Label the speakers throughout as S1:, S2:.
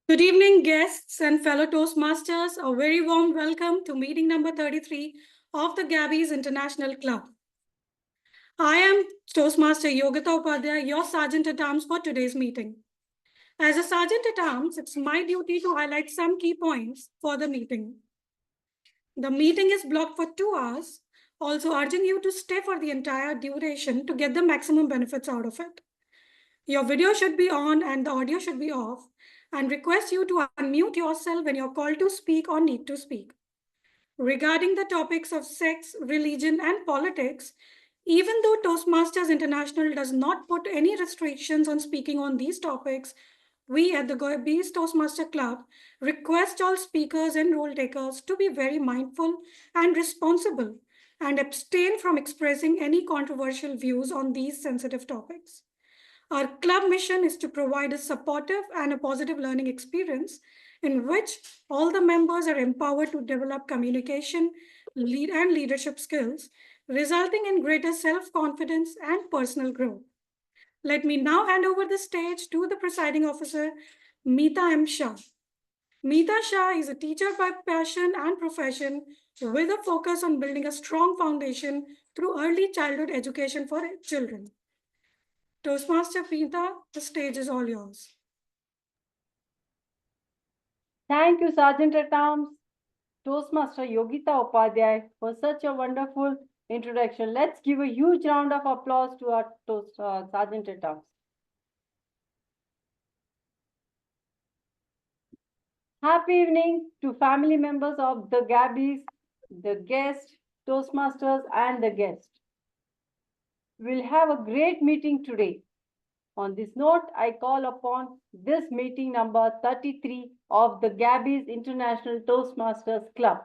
S1: Good evening, guests and fellow Toastmasters. A very warm welcome to meeting number 33 of the Gabbys International Club. I am Toastmaster Yogita Upadhyay, your Sergeant at Arms for today's meeting. As a Sergeant at Arms, it's my duty to highlight some key points for the meeting. The meeting is blocked for 2 hours, also urging you to stay for the entire duration to get the maximum benefits out of it. Your video should be on and the audio should be off, and request you to unmute yourself when you're called to speak or need to speak. Regarding the topics of sex, religion, and politics, even though Toastmasters International does not put any restrictions on speaking on these topics, we at the Gabbys Toastmaster Club request all speakers and role takers to be very mindful and responsible and abstain from expressing any controversial views on these sensitive topics. Our club mission is to provide a supportive and a positive learning experience in which all the members are empowered to develop communication, and leadership skills, resulting in greater self-confidence and personal growth. Let me now hand over the stage to the presiding officer, Mita M. Shah. Mita Shah is a teacher by passion and profession with a focus on building a strong foundation through early childhood education for children. Toastmaster Mita, the stage is all yours.
S2: Thank you, Sergeant at Arms, Toastmaster Yogita Upadhyay, for such a wonderful introduction. Let's give a huge round of applause to our Sergeant at Arms. Happy evening to family members of the Gabbys, the guest, Toastmasters, and the guest. We'll have a great meeting today. On this note, I call upon this meeting number 33 of the Gabbys International Toastmasters Club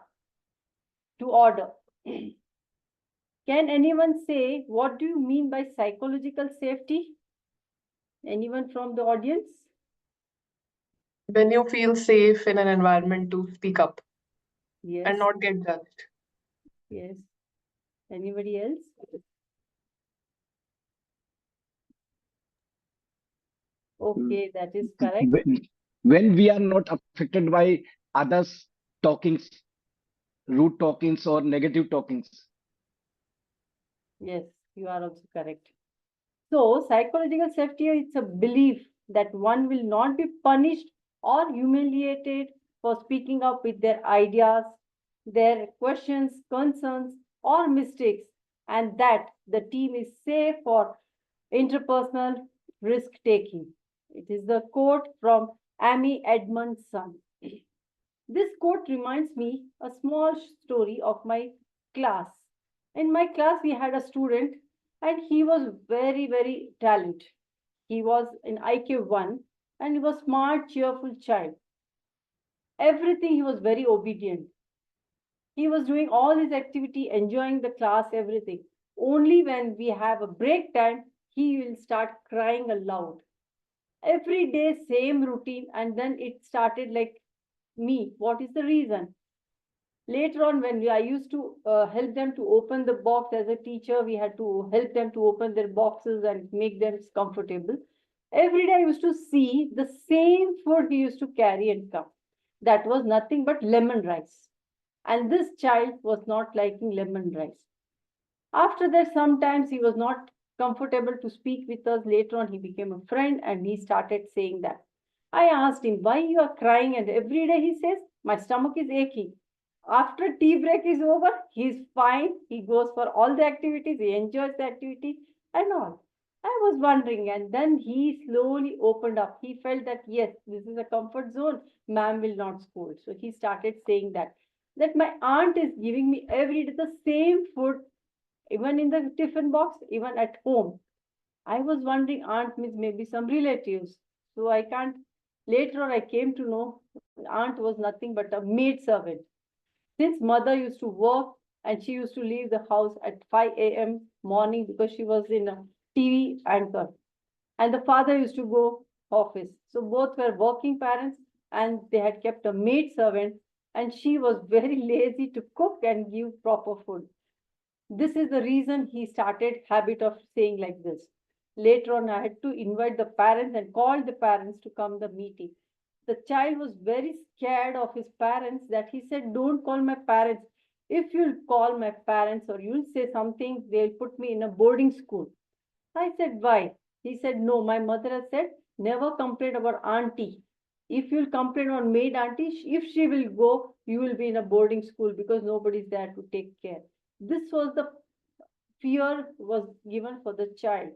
S2: to order. Can anyone say, what do you mean by psychological safety? Anyone from the audience?
S3: When you feel safe in an environment to speak up
S2: Yes.
S3: and not get judged.
S2: Yes. Anybody else? Okay, that is correct.
S4: When we are not affected by others' talkings, rude talkings or negative talkings.
S2: Yes, you are also correct. So, psychological safety is a belief that one will not be punished or humiliated for speaking up with their ideas, their questions, concerns, or mistakes, and that the team is safe for interpersonal risk taking. It is the quote from Amy Edmondson. This quote reminds me a small story of my class. In my class, we had a student and he was very, very talented. He was in IQ 1 and he was smart, cheerful child. Everything, he was very obedient. He was doing all his activity, enjoying the class, everything. Only when we have a break time, he will start crying aloud. Every day, same routine, and then it started like me. What is the reason? Later on, when I used to help them to open the box as a teacher, we had to help them to open their boxes and make them comfortable. Every day I used to see the same food he used to carry and come. That was nothing but lemon rice. And this child was not liking lemon rice. After that, sometimes he was not comfortable to speak with us. Later on, he became a friend and he started saying that. I asked him, why you are crying? And every day he says, my stomach is aching. After tea break is over, he's fine. He goes for all the activities. He enjoys the activity and all. I was wondering, and then he slowly opened up. He felt that, yes, this is a comfort zone. Ma'am will not scold. So he started saying that my aunt is giving me every day the same food, even in the tiffin box, even at home. I was wondering, aunt means maybe some relatives. So I can't. Later on, I came to know aunt was nothing but a maid servant. Since mother used to work and she used to leave the house at 5 a.m. morning because she was in a TV anchor. And the father used to go office. So both were working parents and they had kept a maid servant and she was very lazy to cook and give proper food. This is the reason he started habit of saying like this. Later on, I had to invite the parents and call the parents to come the meeting. The child was very scared of his parents that he said, don't call my parents. If you'll call my parents or you'll say something, they'll put me in a boarding school. I said, why? He said, no, my mother has said, never complain about auntie. If you'll complain on maid auntie, if she will go, you will be in a boarding school because nobody's there to take care. This was the fear was given for the child.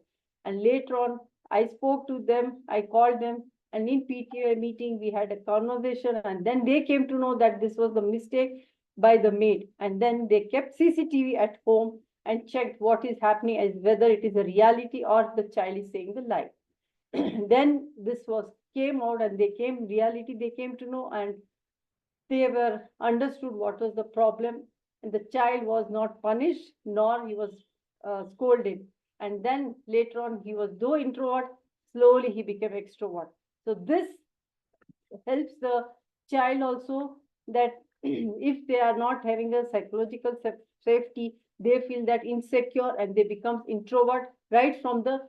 S2: And later on, I spoke to them, I called them, and in PTA meeting, we had a conversation, and then they came to know that this was the mistake by the maid. And then they kept CCTV at home and checked what is happening, as whether it is a reality or the child is saying the lie. Then this was came out, and they came reality, they came to know, and they were understood what was the problem, and the child was not punished nor he was scolded. And then later on, he was though introvert, slowly he became extrovert. So this helps the child also, that if they are not having a psychological safety, they feel that insecure and they become introvert right from the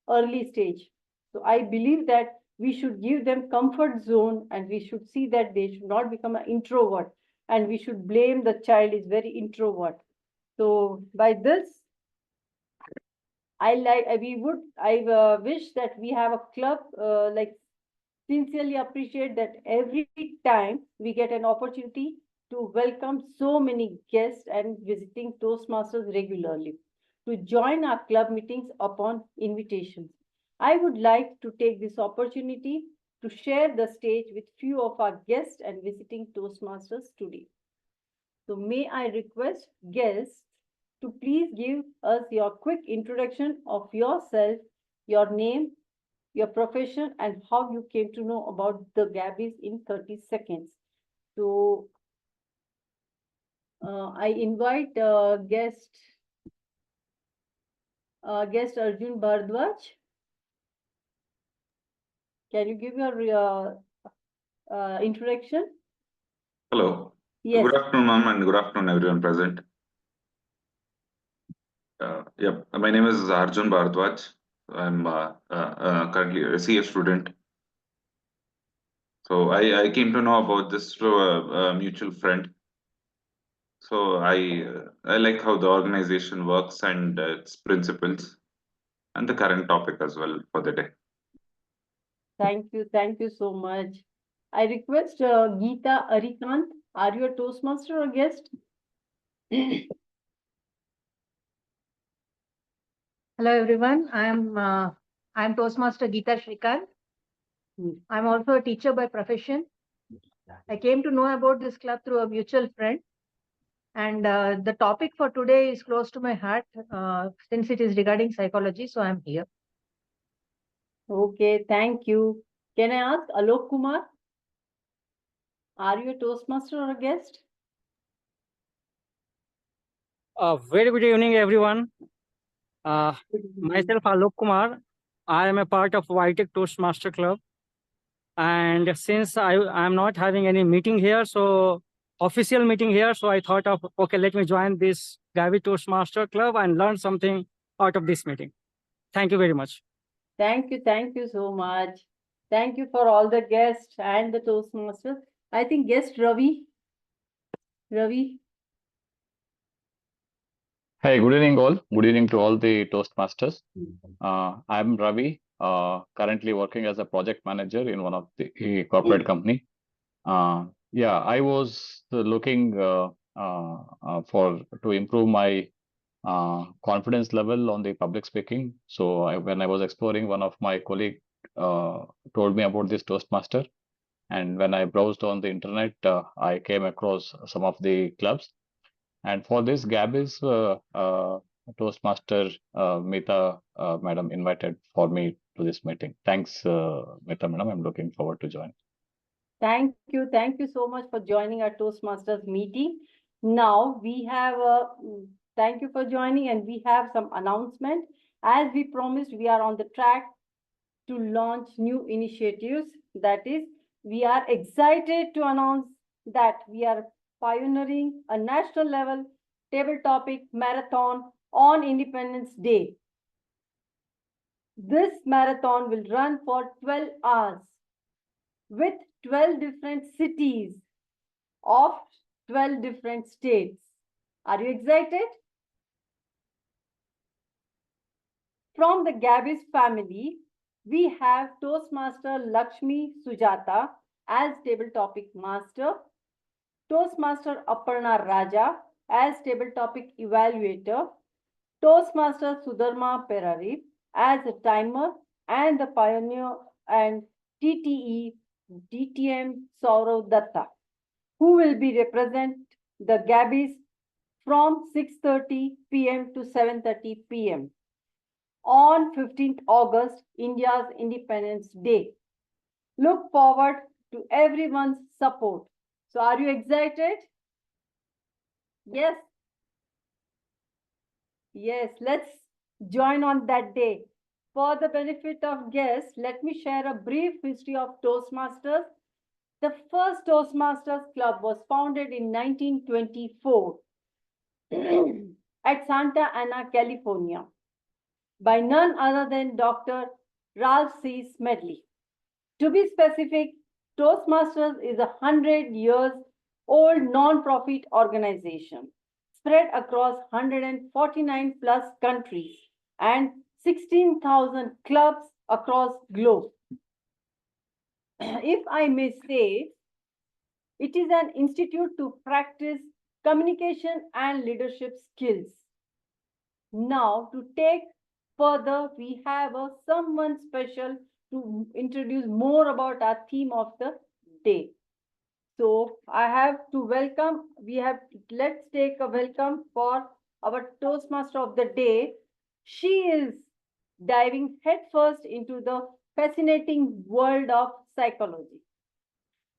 S2: early stage. So I believe that we should give them comfort zone, and we should see that they should not become an introvert, and we should blame the child is very introvert. So by this, I wish that we have a club, like sincerely appreciate that every time we get an opportunity to welcome so many guests and visiting Toastmasters regularly to join our club meetings upon invitations. I would like to take this opportunity to share the stage with few of our guests and visiting Toastmasters today. So may I request guests to please give us your quick introduction of yourself, your name, your profession, and how you came to know about the Gabbys in 30 seconds. So I invite guest Arjun Bhardwaj. Can you give your introduction?
S5: Hello.
S2: Yes.
S5: Good afternoon, ma'am, and good afternoon, everyone present. My name is Arjun Bhardwaj. I'm currently a CA student. So I came to know about this through a mutual friend. So I like how the organization works and its principles, and the current topic as well for the day.
S2: Thank you so much. I request Geeta Arikant. Are you a Toastmaster or guest?
S6: Hello everyone, I'm Toastmaster Geeta Shrikant. I'm also a teacher by profession. I came to know about this club through a mutual friend, and the topic for today is close to my heart since it is regarding psychology, so I'm here.
S2: Okay, thank you. Can I ask Alok Kumar? Are you a Toastmaster or a guest?
S7: Very good evening, everyone. Myself, Alok Kumar. I am a part of Whitec Toastmaster Club. And since I am not having any meeting here, so official meeting here, so I thought of, okay, let me join this Gabbys Toastmaster Club and learn something out of this meeting. Thank you very much.
S2: Thank you so much. Thank you for all the guests and the Toastmasters. I think guest Ravi.
S8: Hey, good evening all. Good evening to all the Toastmasters. I'm Ravi, currently working as a project manager in one of the corporate company. I was looking to improve my confidence level on the public speaking. So when I was exploring, one of my colleague told me about this Toastmaster, and when I browsed on the internet, I came across some of the clubs. And for this, Gabbys Toastmaster Mita madam invited for me to this meeting. Thanks, Mita madam. I'm looking forward to join.
S2: Thank you so much for joining our Toastmasters meeting. Now we have thank you for joining, and we have some announcement. As we promised, we are on the track to launch new initiatives. That is, we are excited to announce that we are pioneering a national level table topic marathon on Independence Day. This marathon will run for 12 hours. with 12 different cities of 12 different states. Are you excited? From the Gabbys family, we have Toastmaster Lakshmi Sujata as table topic master, Toastmaster Aparna Raja as table topic evaluator, Toastmaster Sudharma Perari as a timer and the pioneer, and TTE DTM Saurav Datta, who will be represent the Gabbys from 6:30 p.m. to 7:30 p.m. on 15th August, India's Independence Day. Look forward to everyone's support. So are you excited? Yes. Yes, let's join on that day. For the benefit of guests, let me share a brief history of Toastmasters. The first Toastmasters Club was founded in 1924 at Santa Ana, California, by none other than Dr. Ralph C. Smedley. To be specific, Toastmasters is a 100-year-old non-profit organization spread across 149 plus countries and 16,000 clubs across globe. If I may say, it is an institute to practice communication and leadership skills. Now, to take further, we have someone special to introduce more about our theme of the day. So I have to welcome, let's take a welcome for our Toastmaster of the day. She is diving headfirst into the fascinating world of psychology.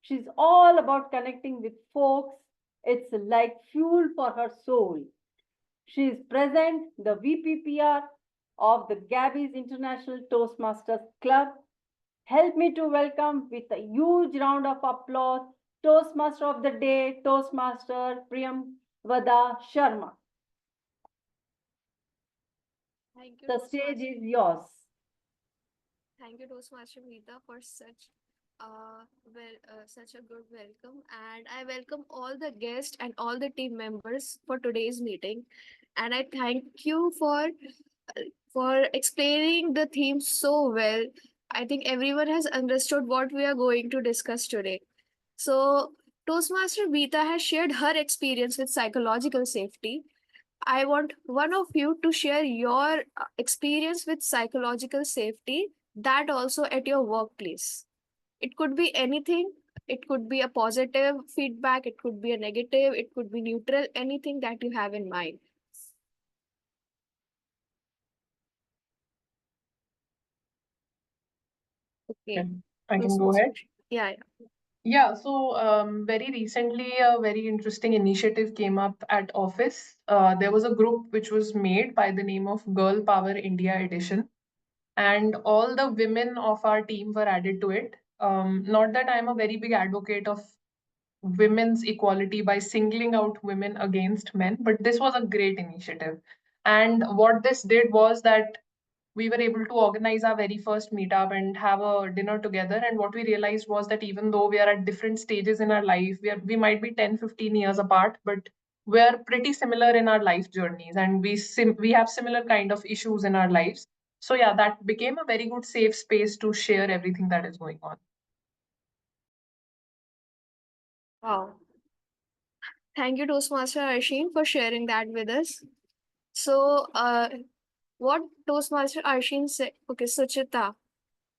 S2: She's all about connecting with folks. It's like fuel for her soul. She is present, the VPPR of the Gabbys International Toastmasters Club. Help me to welcome with a huge round of applause, Toastmaster of the Day, Toastmaster Priyamvada Sharma.
S9: Thank you.
S2: The stage is yours.
S9: Thank you, Toastmaster Mita, for such a good welcome. And I welcome all the guests and all the team members for today's meeting. And I thank you for explaining the theme so well. I think everyone has understood what we are going to discuss today. So, Toastmaster Mita has shared her experience with psychological safety. I want one of you to share your experience with psychological safety, that also at your workplace. It could be anything. It could be a positive feedback. It could be a negative. It could be neutral. Anything that you have in mind. Okay.
S3: I can go ahead.
S9: Yeah.
S3: Yeah, so very recently, a very interesting initiative came up at office. There was a group which was made by the name of Girl Power India Edition, and all the women of our team were added to it. Not that I'm a very big advocate of women's equality by singling out women against men, but this was a great initiative. And what this did was that we were able to organize our very first meetup and have a dinner together. And what we realized was that even though we are at different stages in our life, we might be 10, 15 years apart, but we're pretty similar in our life journeys, and we have similar kind of issues in our lives. So yeah, that became a very good safe space to share everything that is going on.
S9: Wow. Thank you, Toastmaster Arsheen, for sharing that with us. So, what Toastmaster Arsheen said, okay, Suchita,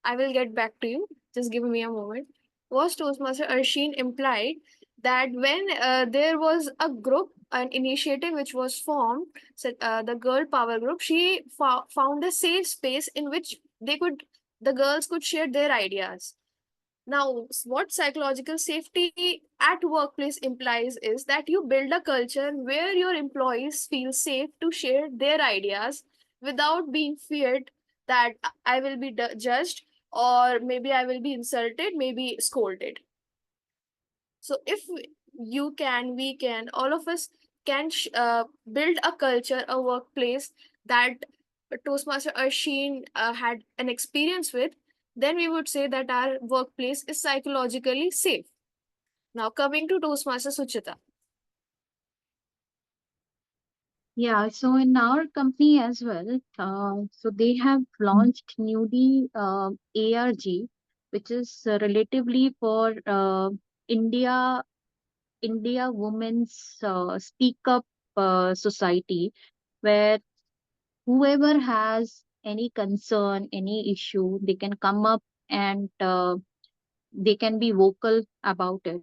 S9: I will get back to you. Just give me a moment. Was Toastmaster Arsheen implied that when there was a group, an initiative which was formed, so, the Girl Power Group, she found a safe space in which the girls could share their ideas. Now, what psychological safety at workplace implies is that you build a culture where your employees feel safe to share their ideas without being feared that I will be judged, or maybe I will be insulted, maybe scolded. So, if you can, we can, all of us can build a culture, a workplace that Toastmaster Arsheen had an experience with, then we would say that our workplace is psychologically safe. Now coming to Toastmaster Suchita.
S10: Yeah, so in our company as well, so they have launched newly ARG, which is relatively for India Women's Speak Up Society, where whoever has any concern, any issue, they can come up and they can be vocal about it.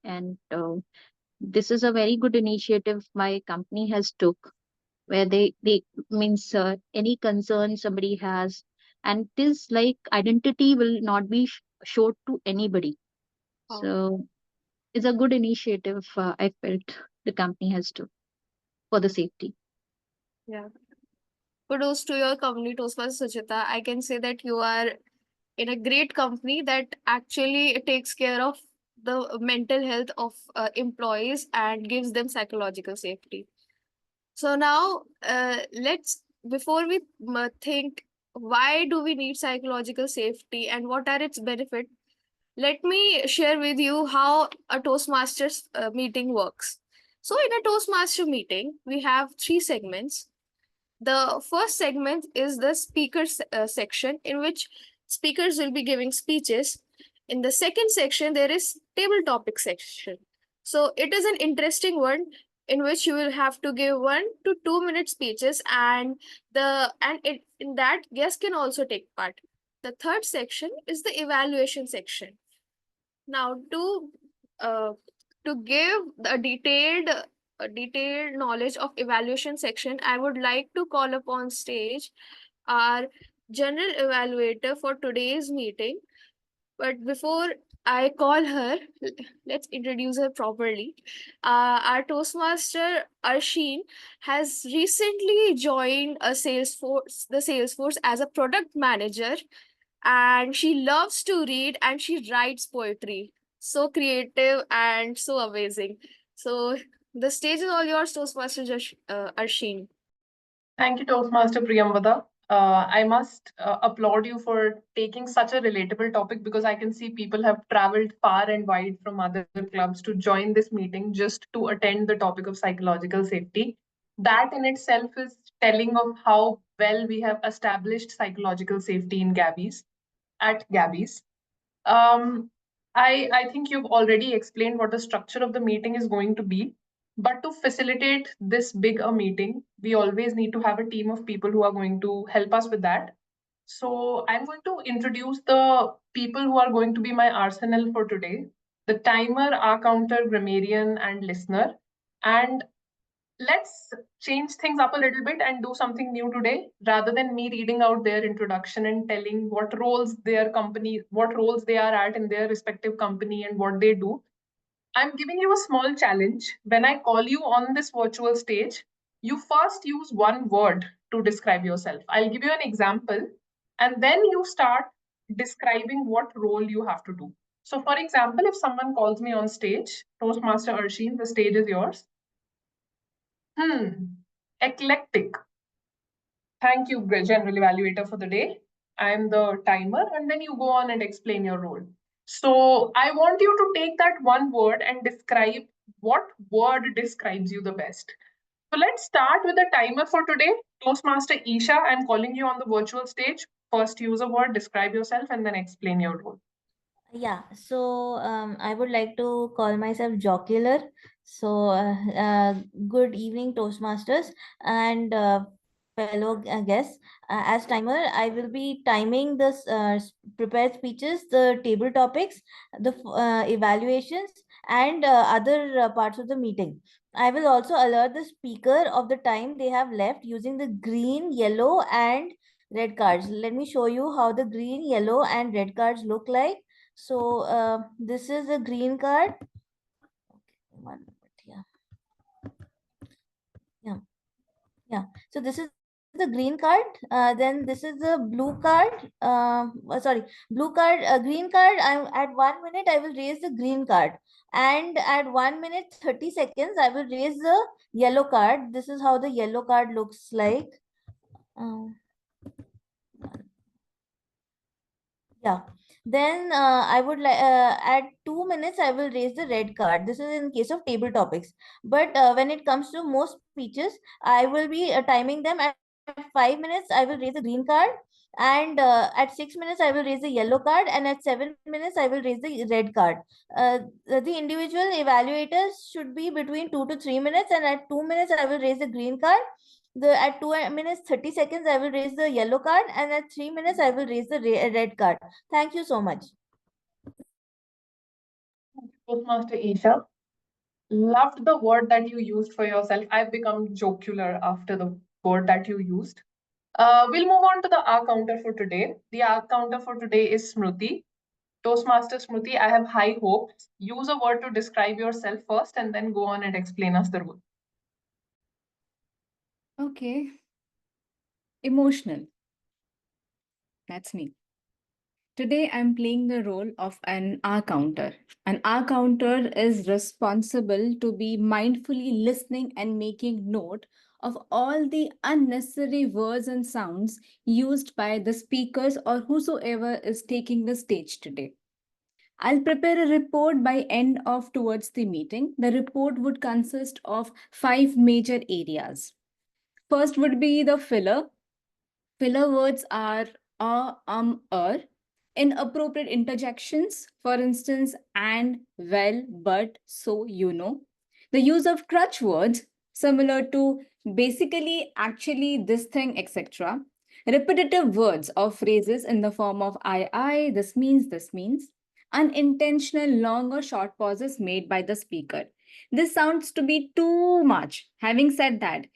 S10: And this is a very good initiative my company has took, where they means any concern somebody has, and it is like identity will not be showed to anybody.
S9: Wow.
S10: So it's a good initiative I felt the company has took for the safety.
S9: Yeah. Kudos to your company, Toastmaster Suchita. I can say that you are in a great company that actually takes care of the mental health of employees and gives them psychological safety. So now, before we think why do we need psychological safety and what are its benefits, let me share with you how a Toastmasters meeting works. So in a Toastmaster meeting, we have three segments. The first segment is the speaker section, in which speakers will be giving speeches. In the second section, there is table topic section. So it is an interesting one in which you will have to give 1 to 2 minute speeches, and in that guests can also take part. The third section is the evaluation section. Now to give a detailed knowledge of evaluation section, I would like to call upon stage our general evaluator for today's meeting. But before I call her, let's introduce her properly. Our Toastmaster Arsheen has recently joined the Salesforce as a product manager, and she loves to read and she writes poetry. So creative and so amazing. So the stage is all yours, Toastmaster Arsheen.
S3: Thank you, Toastmaster Priyamvada. I must applaud you for taking such a relatable topic, because I can see people have traveled far and wide from other clubs to join this meeting just to attend the topic of psychological safety. That in itself is telling of how well we have established psychological safety in Gabbys, at Gabbys. Um, I think you've already explained what the structure of the meeting is going to be. But to facilitate this big a meeting, we always need to have a team of people who are going to help us with that. So I'm going to introduce the people who are going to be my arsenal for today: the timer, our counter, grammarian, and listener. And let's change things up a little bit and do something new today. Rather than me reading out their introduction and telling what roles they are at in their respective company and what they do, I'm giving you a small challenge. When I call you on this virtual stage, you first use one word to describe yourself. I'll give you an example, and then you start describing what role you have to do. So for example, if someone calls me on stage, Toastmaster Arsheen, the stage is yours. Eclectic. Thank you, General Evaluator, for the day. I'm the timer, and then you go on and explain your role. So I want you to take that one word and describe what word describes you the best. So let's start with the timer for today. Toastmaster Esha, I'm calling you on the virtual stage. First use a word, describe yourself, and then explain your role.
S11: Yeah, so I would like to call myself jocular. So good evening, Toastmasters and fellow guests. As timer, I will be timing this prepared speeches, the table topics, the evaluations, and other parts of the meeting. I will also alert the speaker of the time they have left using the green, yellow, and red cards. Let me show you how the green, yellow, and red cards look like. So this is a green card. Okay, 1 minute, yeah. So this is the green card. Then this is the blue card. Sorry, blue card, green card. I'm at 1 minute. I will raise the green card, and at 1 minute 30 seconds, I will raise the yellow card. This is how the yellow card looks like. Yeah. Then I would like at 2 minutes I will raise the red card. This is in case of table topics. But when it comes to most speeches, I will be timing them at 5 minutes. I will raise a green card, and at 6 minutes I will raise a yellow card, and at 7 minutes I will raise the red card. The individual evaluators should be between 2 to 3 minutes, and at 2 minutes I will raise the green card. At 2 minutes 30 seconds I will raise the yellow card, and at 3 minutes I will raise the red card. Thank you so much.
S3: Toastmaster Esha, loved the word that you used for yourself. I've become jocular after the word that you used. We'll move on to the R counter for today. The R counter for today is Smruti. Toastmaster Smruti, I have high hopes. Use a word to describe yourself first and then go on and explain us the rule.
S12: Okay. Emotional. That's me. Today, I'm playing the role of an R counter. An R counter is responsible to be mindfully listening and making note of all the unnecessary words and sounds used by the speakers or whosoever is taking the stage today. I'll prepare a report by end of towards the meeting. The report would consist of 5 major areas. First would be the filler. Filler words are inappropriate interjections, for instance, and, well, but, so, you know. The use of crutch words, similar to basically, actually, this thing, etc. Repetitive words or phrases in the form of I, this means, this means. Unintentional long or short pauses made by the speaker. This sounds to be too much. Having said that,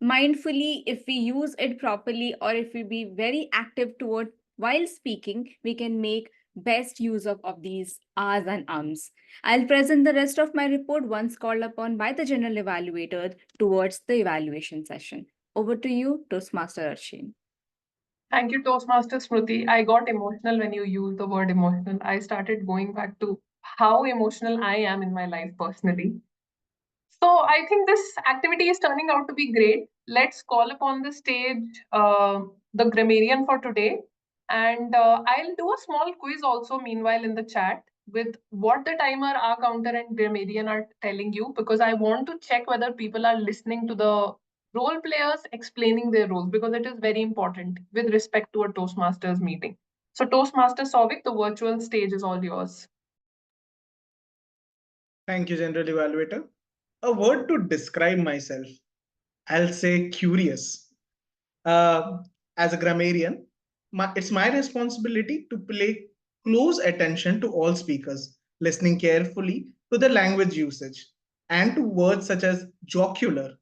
S12: mindfully, if we use it properly or if we be very active toward while speaking, we can make best use of these R's and ums. I'll present the rest of my report once called upon by the general evaluator towards the evaluation session. Over to you, Toastmaster Arsheen.
S3: Thank you, Toastmaster Smruti. I got emotional when you used the word emotional. I started going back to how emotional I am in my life personally. So I think this activity is turning out to be great. Let's call upon the stage the grammarian for today. And I'll do a small quiz also meanwhile in the chat with what the timer, our counter, and grammarian are telling you, because I want to check whether people are listening to the role players explaining their roles, because it is very important with respect to a Toastmasters meeting. So Toastmaster Souvik, the virtual stage is all yours.
S13: Thank you, General Evaluator. A word to describe myself, I'll say curious. As a grammarian, it's my responsibility to pay close attention to all speakers, listening carefully to the language usage and to words such as jocular.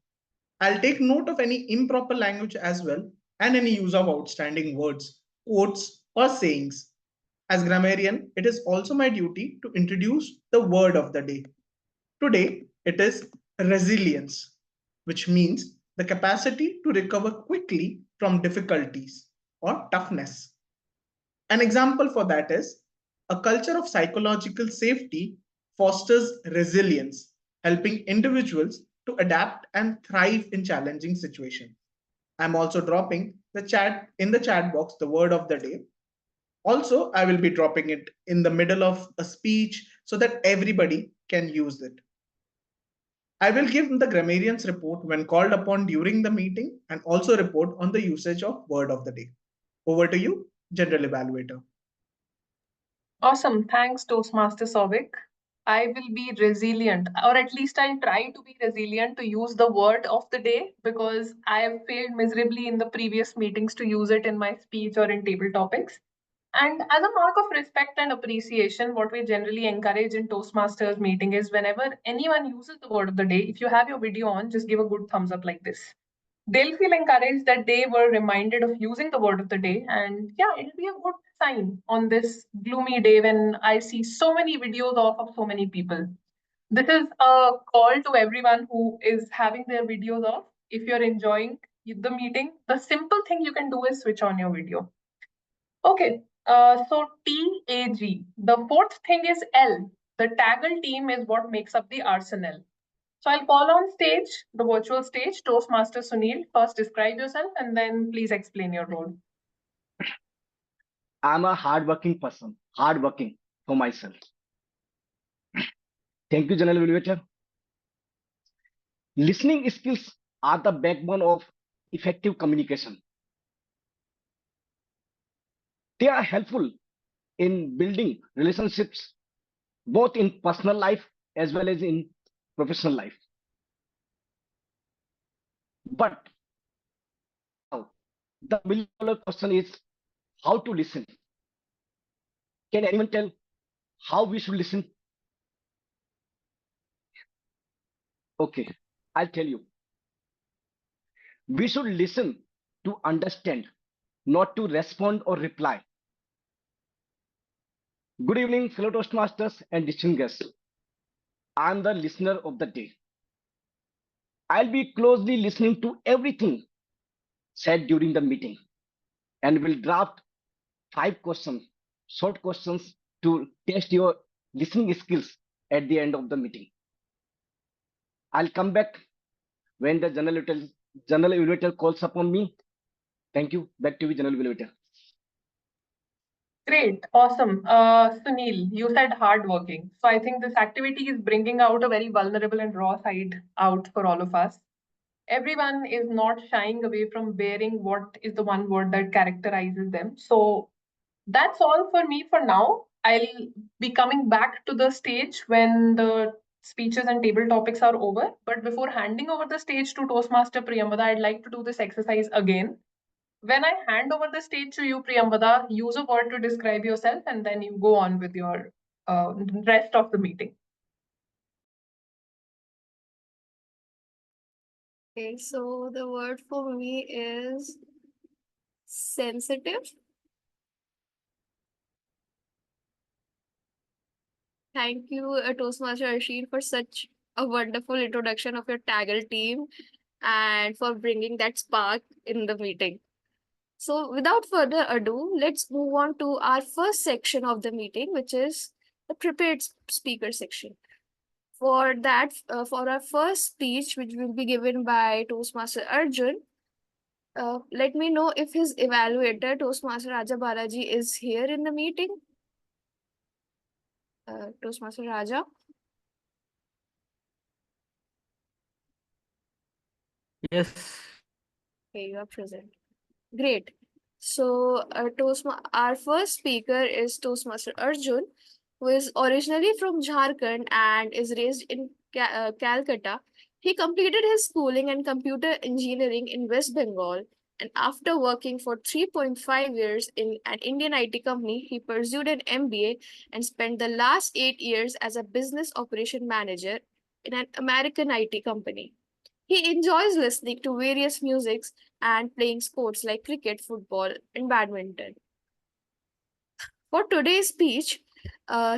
S13: I'll take note of any improper language as well and any use of outstanding words, quotes, or sayings. As grammarian, it is also my duty to introduce the word of the day. Today, it is resilience, which means the capacity to recover quickly from difficulties or toughness. An example for that is a culture of psychological safety fosters resilience, helping individuals to adapt and thrive in challenging situations. I'm also dropping the chat in the chat box the word of the day. Also, I will be dropping it in the middle of a speech so that everybody can use it. I will give the grammarian's report when called upon during the meeting and also report on the usage of word of the day. Over to you, General Evaluator.
S3: Awesome. Thanks, Toastmaster Souvik. I will be resilient, or at least I'll try to be resilient to use the word of the day, because I have failed miserably in the previous meetings to use it in my speech or in table topics. And as a mark of respect and appreciation, what we generally encourage in Toastmasters meeting is whenever anyone uses the word of the day, if you have your video on, just give a good thumbs up like this. They'll feel encouraged that they were reminded of using the word of the day. And yeah, it'll be a good sign on this gloomy day when I see so many videos of so many people. This is a call to everyone who is having their videos off. If you're enjoying the meeting, the simple thing you can do is switch on your video. Okay, so TAG. The fourth thing is L. The TAGL team is what makes up the arsenal. So I'll call on stage, the virtual stage, Toastmaster Sunil. First describe yourself and then please explain your role.
S4: I'm a hardworking person, hardworking for myself. Thank you, General Evaluator. Listening skills are the backbone of effective communication. They are helpful in building relationships, both in personal life as well as in professional life. But now, the million-dollar question is how to listen. Can anyone tell how we should listen? Okay, I'll tell you. We should listen to understand, not to respond or reply. Good evening, fellow Toastmasters and distinguished guests. I'm the listener of the day. I'll be closely listening to everything said during the meeting and will draft 5 questions, short questions to test your listening skills at the end of the meeting. I'll come back when the general evaluator calls upon me. Thank you. Back to you, general evaluator.
S3: Great, awesome. Sunil, you said hardworking. So I think this activity is bringing out a very vulnerable and raw side out for all of us. Everyone is not shying away from bearing what is the one word that characterizes them. So that's all for me for now. I'll be coming back to the stage when the speeches and table topics are over. But before handing over the stage to Toastmaster Priyamvada, I'd like to do this exercise again. When I hand over the stage to you, Priyamvada, use a word to describe yourself and then you go on with your rest of the meeting.
S9: Okay, so the word for me is sensitive. Thank you, Toastmaster Arsheen, for such a wonderful introduction of your TAGL team and for bringing that spark in the meeting. So without further ado, let's move on to our first section of the meeting, which is the prepared speaker section. For that, for our first speech, which will be given by Toastmaster Arjun, let me know if his evaluator, Toastmaster Raja Balaji, is here in the meeting. Toastmaster Raja.
S7: Yes.
S9: Okay, you are present. Great. So our first speaker is Toastmaster Arjun, who is originally from Jharkhand and is raised in Calcutta. He completed his schooling and computer engineering in West Bengal, and after working for 3.5 years in an Indian IT company, he pursued an MBA and spent the last 8 years as a business operation manager in an American IT company. He enjoys listening to various musics and playing sports like cricket, football, and badminton. For today's speech,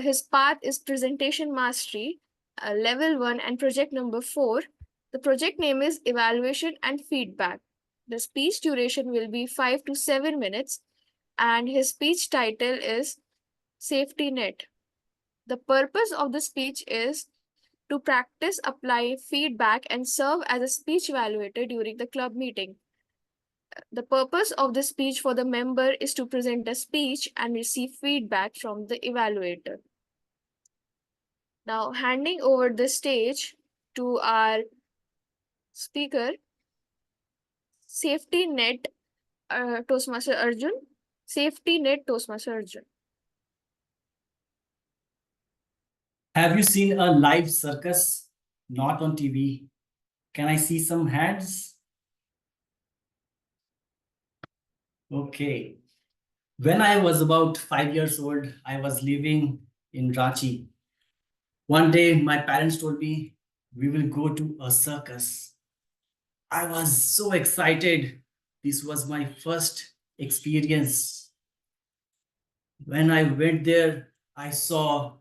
S9: his path is presentation mastery, level 1 and project number 4. The project name is evaluation and feedback. The speech duration will be 5 to 7 minutes and his speech title is safety net. The purpose of the speech is to practice applying feedback and serve as a speech evaluator during the club meeting. The purpose of the speech for the member is to present a speech and receive feedback from the evaluator. Now, handing over the stage to our speaker, Safety Net Toastmaster Arjun. Safety Net Toastmaster Arjun.
S14: Have you seen a live circus? Not on TV. Can I see some hands? Okay. When I was about 5 years old, I was living in Ranchi. One day, my parents told me, we will go to a circus. I was so excited. This was my first experience. When I went there, I saw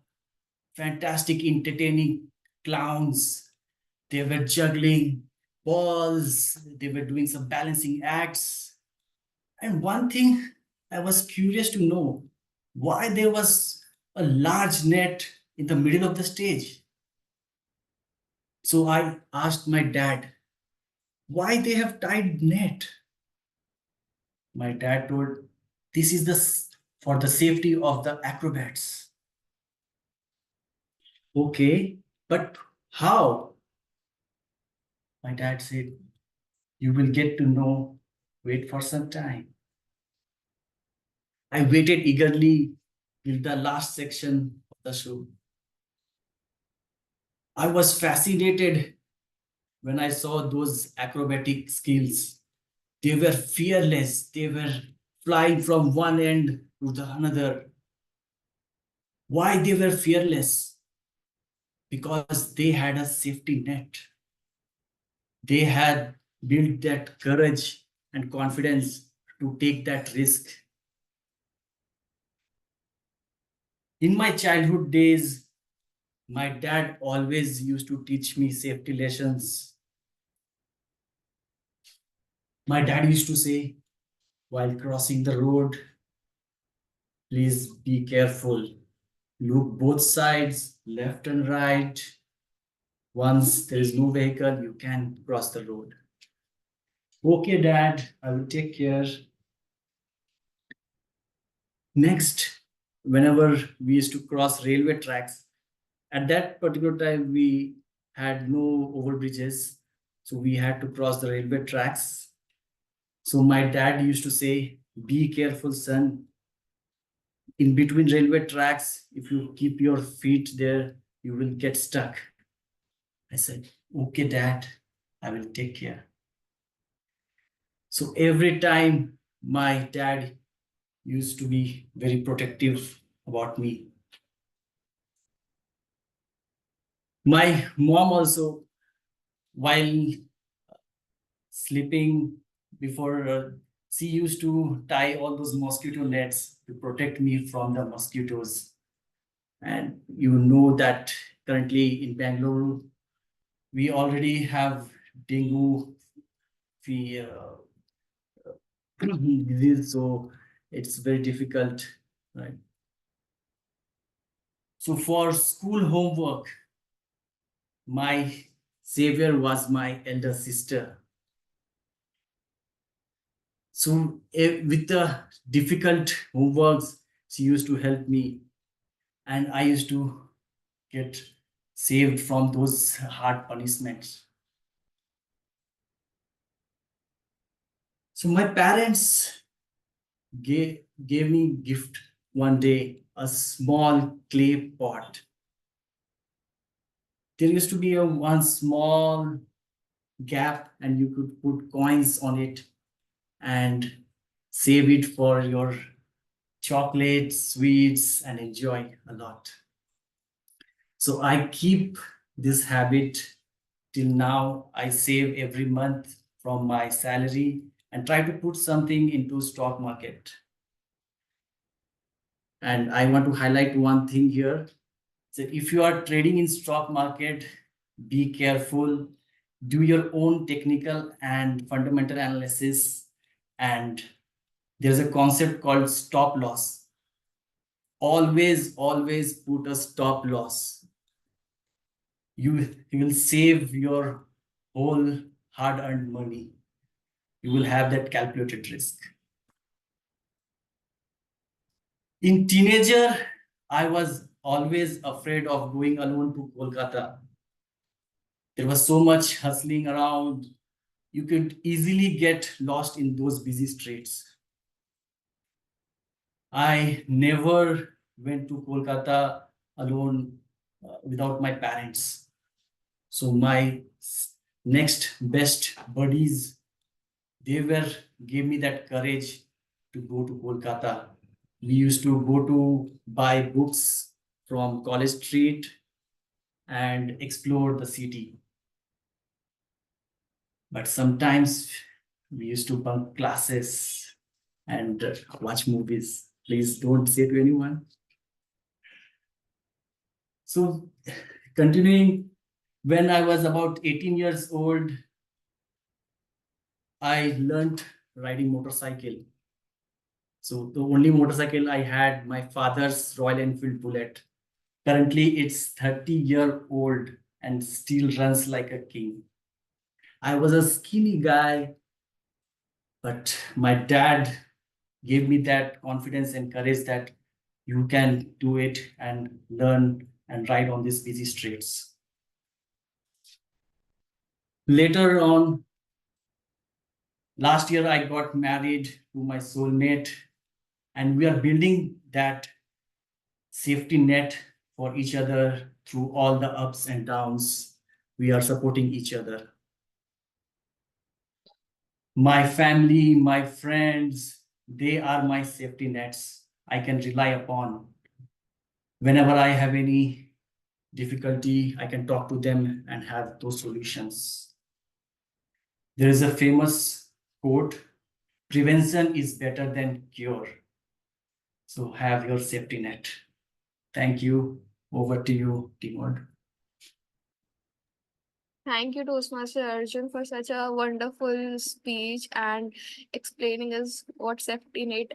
S14: fantastic, entertaining clowns. They were juggling balls. They were doing some balancing acts. And one thing I was curious to know, why there was a large net in the middle of the stage. So I asked my dad, why they have tied net? My dad told, this is the for the safety of the acrobats. Okay, but how? My dad said, you will get to know, wait for some time. I waited eagerly till the last section of the show. I was fascinated when I saw those acrobatic skills. They were fearless. They were flying from one end to the another. Why they were fearless? Because they had a safety net. They had built that courage and confidence to take that risk. In my childhood days, my dad always used to teach me safety lessons. My dad used to say, while crossing the road, please be careful. Look both sides, left and right. Once there is no vehicle, you can cross the road. Okay, Dad, I will take care. Next, whenever we used to cross railway tracks, at that particular time, we had no overbridges. So we had to cross the railway tracks. So my dad used to say, be careful, son. In between railway tracks, if you keep your feet there, you will get stuck. I said, okay, Dad, I will take care. So every time my dad used to be very protective about me. My mom also, while sleeping before, she used to tie all those mosquito nets to protect me from the mosquitoes. And you know that currently in Bangalore, we already have dengue disease, so it's very difficult, right? So for school homework, my savior was my elder sister. So with the difficult homeworks, she used to help me, and I used to get saved from those hard punishments. So my parents gave me gift one day, a small clay pot. There used to be one small gap and you could put coins on it and save it for your chocolates, sweets, and enjoy a lot. So I keep this habit till now. I save every month from my salary and try to put something into stock market. And I want to highlight one thing here. So if you are trading in stock market, be careful, do your own technical and fundamental analysis. And there's a concept called stop loss. Always put a stop loss. You will save your whole hard-earned money. You will have that calculated risk. In teenager, I was always afraid of going alone to Kolkata. There was so much hustling around. You could easily get lost in those busy streets. I never went to Kolkata alone without my parents. So my next best buddies, they gave me that courage to go to Kolkata. We used to go to buy books from College Street and explore the city. But sometimes we used to bunk classes and watch movies. Please don't say to anyone. So continuing, when I was about 18 years old, I learned riding motorcycle. So the only motorcycle I had, my father's Royal Enfield Bullet. Currently, it's 30-year-old and still runs like a king. I was a skinny guy, but my dad gave me that confidence and courage that you can do it and learn and ride on these busy streets. Later on, last year I got married to my soulmate, and we are building that safety net for each other through all the ups and downs. We are supporting each other. My family, my friends, they are my safety nets I can rely upon. Whenever I have any difficulty, I can talk to them and have those solutions. There is a famous quote, prevention is better than cure. So have your safety net. Thank you. Over to you, TMOD.
S9: Thank you, Toastmaster Arjun, for such a wonderful speech and explaining us what safety net,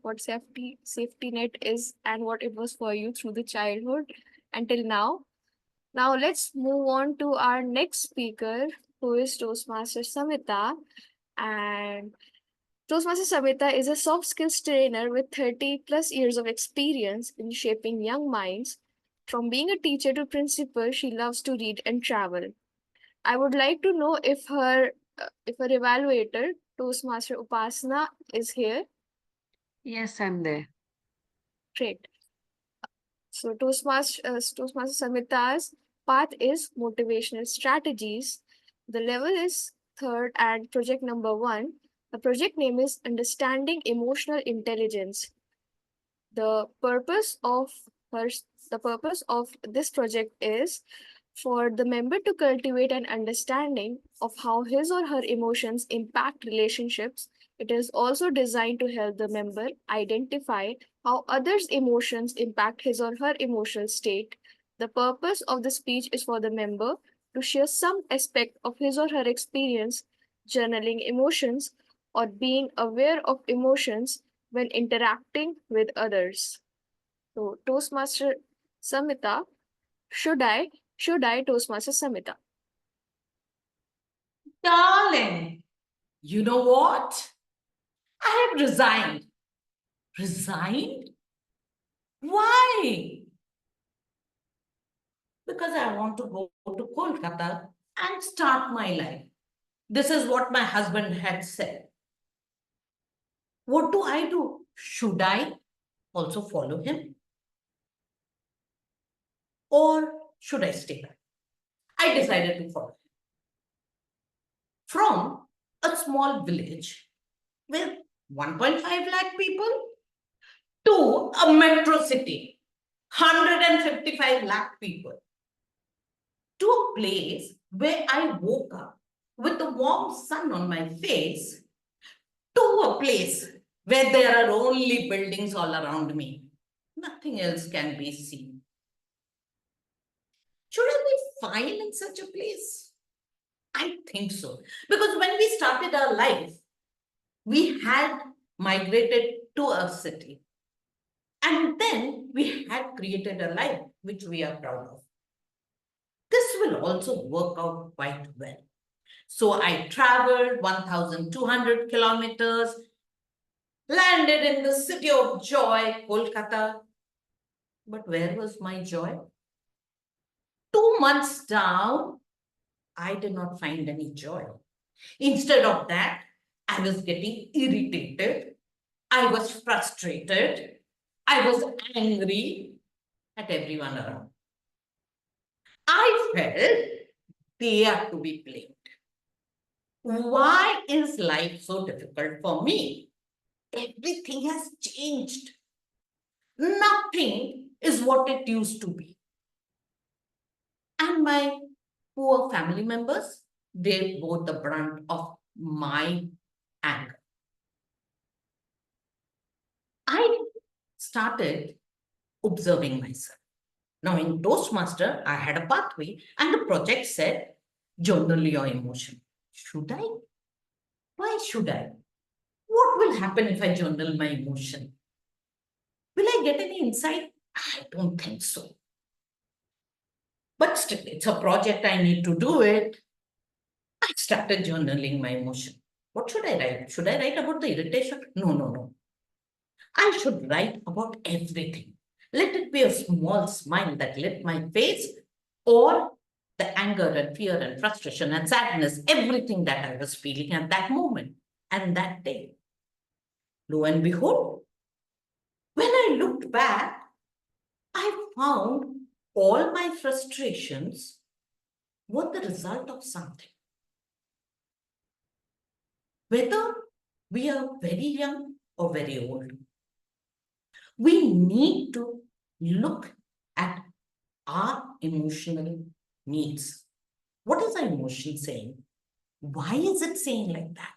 S9: what safety net is and what it was for you through the childhood until now. Now let's move on to our next speaker, who is Toastmaster Samita. And Toastmaster Samita is a soft skills trainer with 30 plus years of experience in shaping young minds. From being a teacher to principal, she loves to read and travel. I would like to know if her evaluator, Toastmaster Upasana, is here.
S15: Yes, I'm there.
S9: Great. So Toastmaster Samita's path is motivational strategies. The level is 3rd and project number 1. The project name is Understanding Emotional Intelligence. The purpose of this project is for the member to cultivate an understanding of how his or her emotions impact relationships. It is also designed to help the member identify how others' emotions impact his or her emotional state. The purpose of the speech is for the member to share some aspect of his or her experience, journaling emotions, or being aware of emotions when interacting with others. So, Toastmaster Samita, should I Toastmaster Samita?
S15: Darling, you know what? I have resigned. Resigned? Why? Because I want to go to Kolkata and start my life. This is what my husband had said. What do I do? Should I also follow him? Or should I stay back? I decided to follow him. From a small village with 1.5 lakh people to a metro city, 155 lakh people, to a place where I woke up with the warm sun on my face, to a place where there are only buildings all around me. Nothing else can be seen. Should I be fine in such a place? I think so. Because when we started our life, we had migrated to a city. And then we had created a life which we are proud of. This will also work out quite well. So I traveled 1,200 kilometers, landed in the city of joy, Kolkata. But where was my joy? 2 months down, I did not find any joy. Instead of that, I was getting irritated. I was frustrated. I was angry at everyone around. I felt they are to be blamed. Why is life so difficult for me? Everything has changed. Nothing is what it used to be. And my poor family members, they bore the brunt of my anger. I started observing myself. Now in Toastmaster, I had a pathway and the project said, journal your emotion. Should I? Why should I? What will happen if I journal my emotion? Will I get any insight? I don't think so. But still, it's a project, I need to do it. I started journaling my emotion. What should I write? Should I write about the irritation? No. I should write about everything. Let it be a small smile that lit my face, or the anger and fear and frustration and sadness, everything that I was feeling at that moment and that day. Lo and behold, when I looked back, I found all my frustrations were the result of something. Whether we are very young or very old, we need to look at our emotional needs. What is our emotion saying? Why is it saying like that?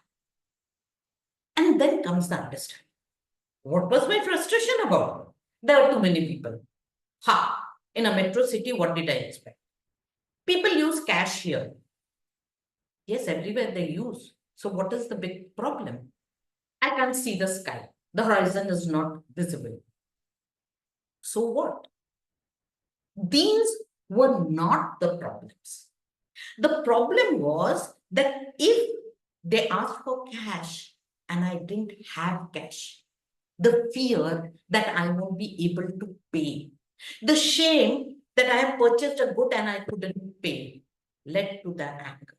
S15: And then comes the understanding. What was my frustration about? There are too many people. In a metro city, what did I expect? People use cash here. Yes, everywhere they use. So what is the big problem? I can't see the sky. The horizon is not visible. So what? These were not the problems. The problem was that if they asked for cash and I didn't have cash, the fear that I won't be able to pay, the shame that I have purchased a good and I couldn't pay, led to that anger.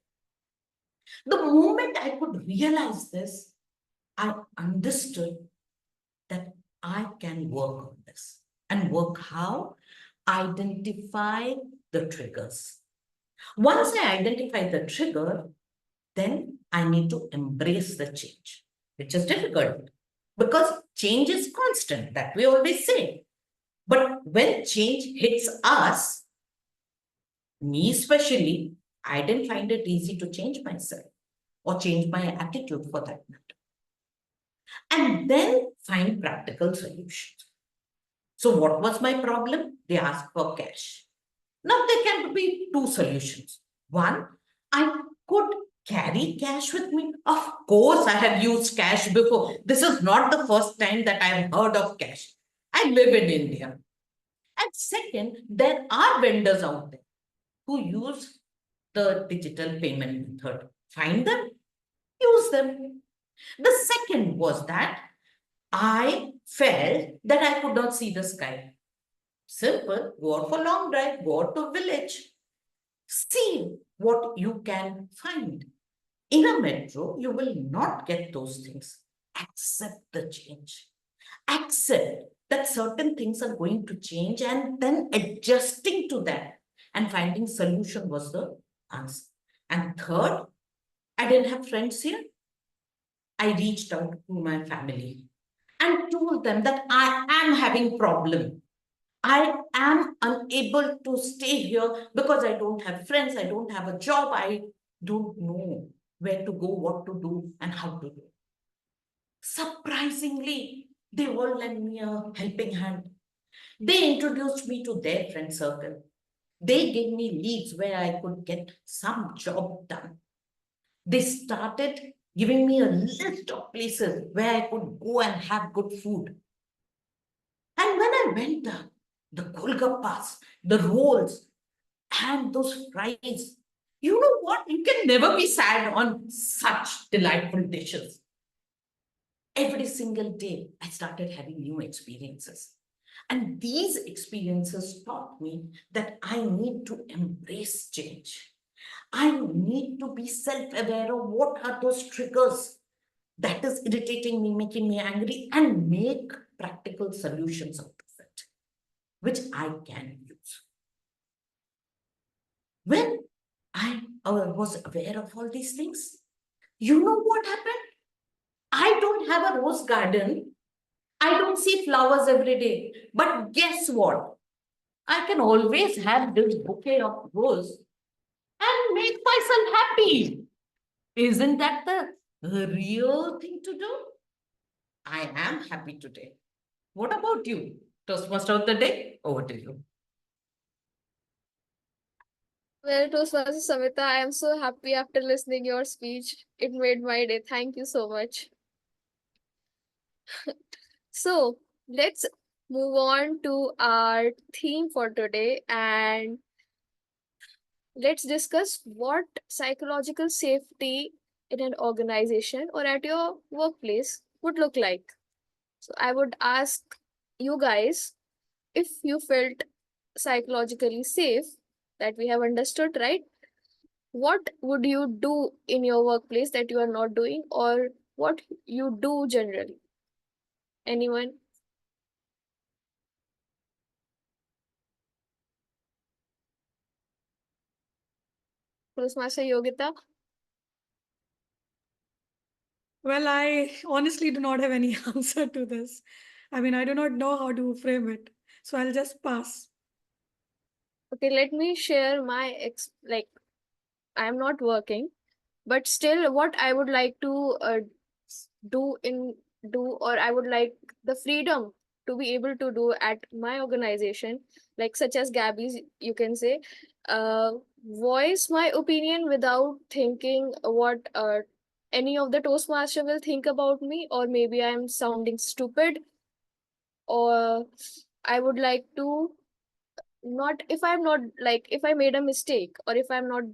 S15: The moment I could realize this, I understood that I can work on this. And work how? Identify the triggers. Once I identify the trigger, then I need to embrace the change, which is difficult because change is constant, that we always say. But when change hits us, me especially, I didn't find it easy to change myself or change my attitude for that matter. And then find practical solutions. So what was my problem? They asked for cash. Now there can be two solutions. One, I could carry cash with me. Of course, I have used cash before. This is not the first time that I have heard of cash. I live in India. And second, there are vendors out there who use the digital payment method. Find them, use them. The second was that I felt that I could not see the sky. Simple, go out for long drive, go out to village. See what you can find. In a metro, you will not get those things. Accept the change. Accept that certain things are going to change and then adjusting to that and finding solution was the answer. And third, I didn't have friends here. I reached out to my family and told them that I am having problem. I am unable to stay here because I don't have friends, I don't have a job, I don't know where to go, what to do, and how to do. Surprisingly, they all lent me a helping hand. They introduced me to their friend circle. They gave me leads where I could get some job done. They started giving me a list of places where I could go and have good food. And when I went there, the golgappas, the rolls, and those fries, you know what? You can never be sad on such delightful dishes. Every single day, I started having new experiences. And these experiences taught me that I need to embrace change. I need to be self-aware of what are those triggers that is irritating me, making me angry, and make practical solutions out of it, which I can use. When I was aware of all these things, you know what happened? I don't have a rose garden. I don't see flowers every day. But guess what? I can always have this bouquet of rose and make myself happy. Isn't that the real thing to do? I am happy today. What about you? Toastmaster of the day, over to you.
S9: Well, Toastmaster Samita, I am so happy after listening your speech. It made my day. Thank you so much. So let's move on to our theme for today and let's discuss what psychological safety in an organization or at your workplace would look like. So I would ask you guys if you felt psychologically safe, that we have understood, right? What would you do in your workplace that you are not doing, or what you do generally? Anyone? Toastmaster Yogita?
S1: Well, I honestly do not have any answer to this. I mean, I do not know how to frame it. So I'll just pass.
S9: Okay, let me share my I'm not working, but still what I would like to do or I would like the freedom to be able to do at my organization, like such as Gabbys, you can say, voice my opinion without thinking what any of the Toastmaster will think about me, or maybe I'm sounding stupid, or I would like to not, if I'm not, like, if I made a mistake, or if I'm not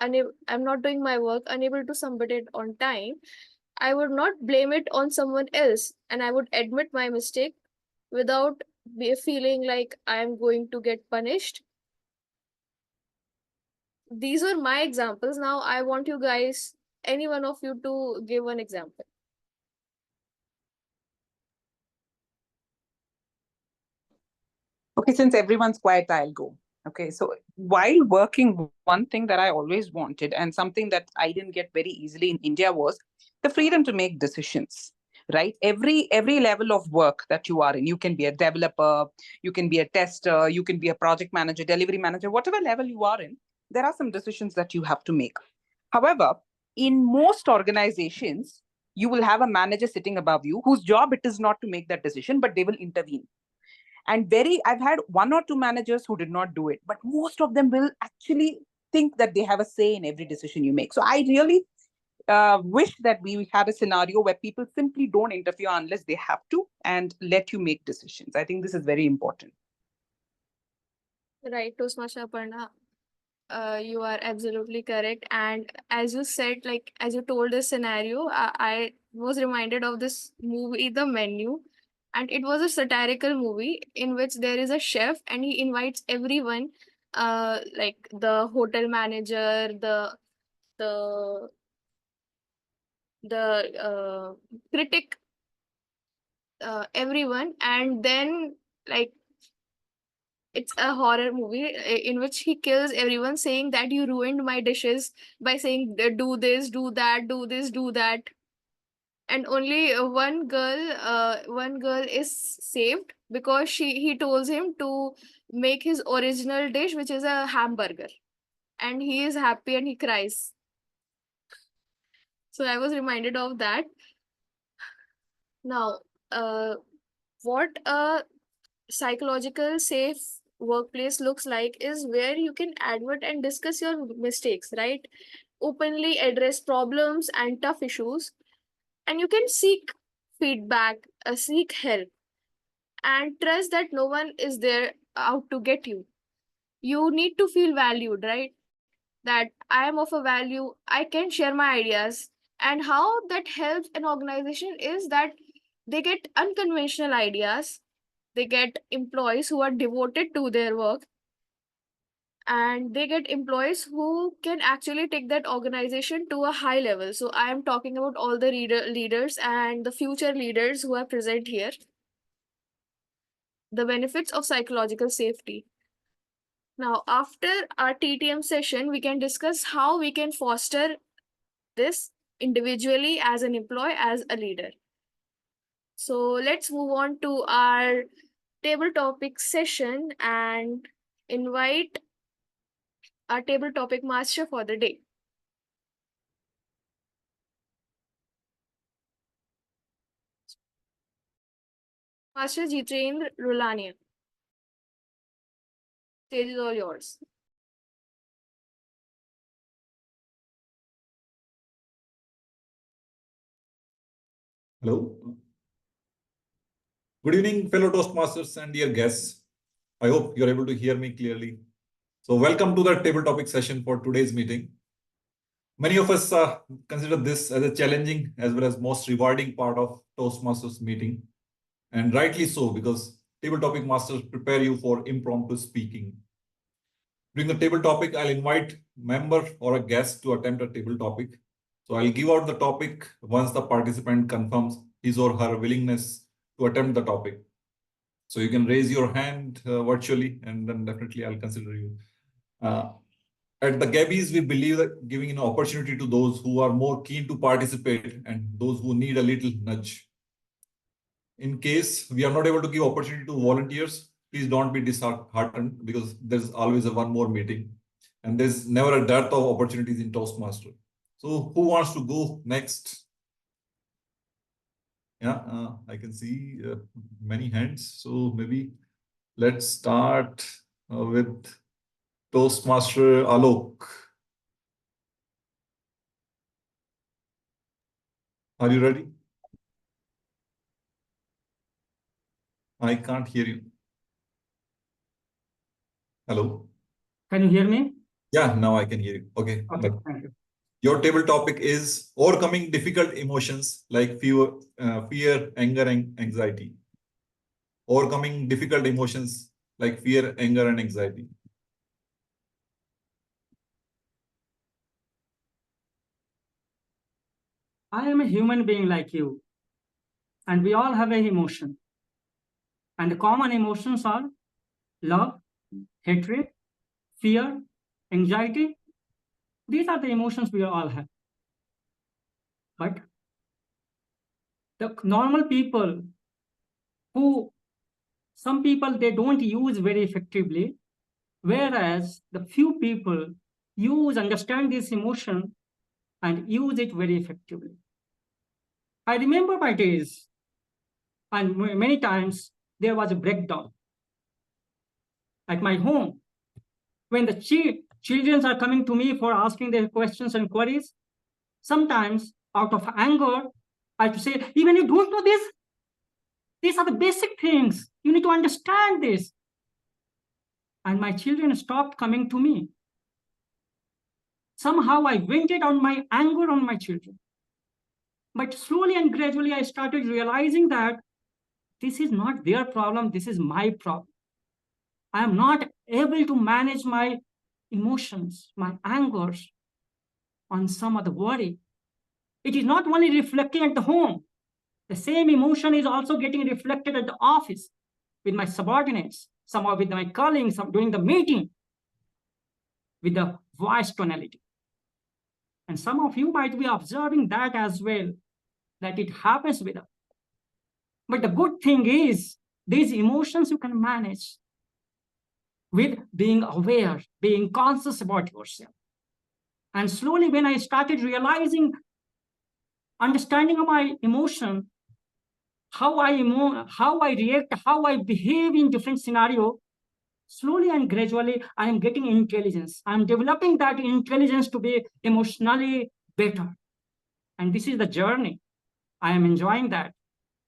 S9: I'm not doing my work, unable to submit it on time, I would not blame it on someone else, and I would admit my mistake without feeling like I'm going to get punished. These are my examples. Now I want you guys, any one of you, to give one example.
S16: Okay, since everyone's quiet, I'll go. Okay, so while working, one thing that I always wanted and something that I didn't get very easily in India was the freedom to make decisions, right? Every level of work that you are in, you can be a developer, you can be a tester, you can be a project manager, delivery manager, whatever level you are in, there are some decisions that you have to make. However, in most organizations, you will have a manager sitting above you whose job it is not to make that decision, but they will intervene. And I've had one or two managers who did not do it, but most of them will actually think that they have a say in every decision you make. So I really wish that we had a scenario where people simply don't interfere unless they have to and let you make decisions. I think this is very important.
S9: Right, Toastmaster Aparna. You are absolutely correct. And as you said, like, as you told this scenario, I was reminded of this movie, The Menu. And it was a satirical movie in which there is a chef and he invites everyone, like the hotel manager, the critic, everyone. And then, like, it's a horror movie in which he kills everyone, saying that you ruined my dishes by saying do this, do that, do this, do that. And only one girl is saved because he told him to make his original dish, which is a hamburger, and he is happy and he cries. So I was reminded of that. Now, what a psychological safe workplace looks like is where you can admit and discuss your mistakes, right? Openly address problems and tough issues, and you can seek feedback, seek help, and trust that no one is there out to get you. You need to feel valued, right? That I am of a value, I can share my ideas. And how that helps an organization is that they get unconventional ideas, they get employees who are devoted to their work, and they get employees who can actually take that organization to a high level. So I am talking about all the leaders and the future leaders who are present here. The benefits of psychological safety. Now, after our TTM session, we can discuss how we can foster this individually, as an employee, as a leader. So let's move on to our table topic session and invite our table topic master for the day. Master TTM-Jitender Rulaniya. Stage is all yours.
S17: Hello. Good evening, fellow Toastmasters and dear guests. I hope you're able to hear me clearly. So welcome to the table topic session for today's meeting. Many of us consider this as a challenging as well as most rewarding part of Toastmasters meeting. And rightly so, because table topic masters prepare you for impromptu speaking. During the table topic, I'll invite member or a guest to attempt a table topic. So I'll give out the topic once the participant confirms his or her willingness to attempt the topic. So you can raise your hand virtually, and then definitely I'll consider you. At the Gabbys, we believe that giving an opportunity to those who are more keen to participate and those who need a little nudge. In case we are not able to give opportunity to volunteers, please don't be disheartened, because there's always one more meeting and there's never a dearth of opportunities in Toastmaster. So who wants to go next? Yeah, I can see many hands. So maybe let's start with Toastmaster Alok. Are you ready? I can't hear you. Hello?
S7: Can you hear me?
S17: Yeah, now I can hear you. Okay.
S7: Okay, thank you.
S17: Your table topic is overcoming difficult emotions like fear, anger, and anxiety. Overcoming difficult emotions like fear, anger, and anxiety.
S7: I am a human being like you, and we all have an emotion. And the common emotions are love, hatred, fear, anxiety. These are the emotions we all have. But the normal people some people, they don't use very effectively, whereas the few people understand this emotion and use it very effectively. I remember my days, and many times there was a breakdown at my home when the children are coming to me for asking their questions and queries. Sometimes out of anger, I have to say, even you don't know this, these are the basic things. You need to understand this. And my children stopped coming to me. Somehow I vented on my anger on my children. But slowly and gradually, I started realizing that this is not their problem, this is my problem. I am not able to manage my emotions, my angers on some other worry. It is not only reflecting at the home. The same emotion is also getting reflected at the office with my subordinates, somehow with my colleagues, during the meeting, with the voice tonality. And some of you might be observing that as well, that it happens with us. But the good thing is, these emotions you can manage with being aware, being conscious about yourself. And slowly, when I started realizing, understanding of my emotion, how I react, how I behave in different scenarios, slowly and gradually, I am getting intelligence. I'm developing that intelligence to be emotionally better. And this is the journey. I am enjoying that.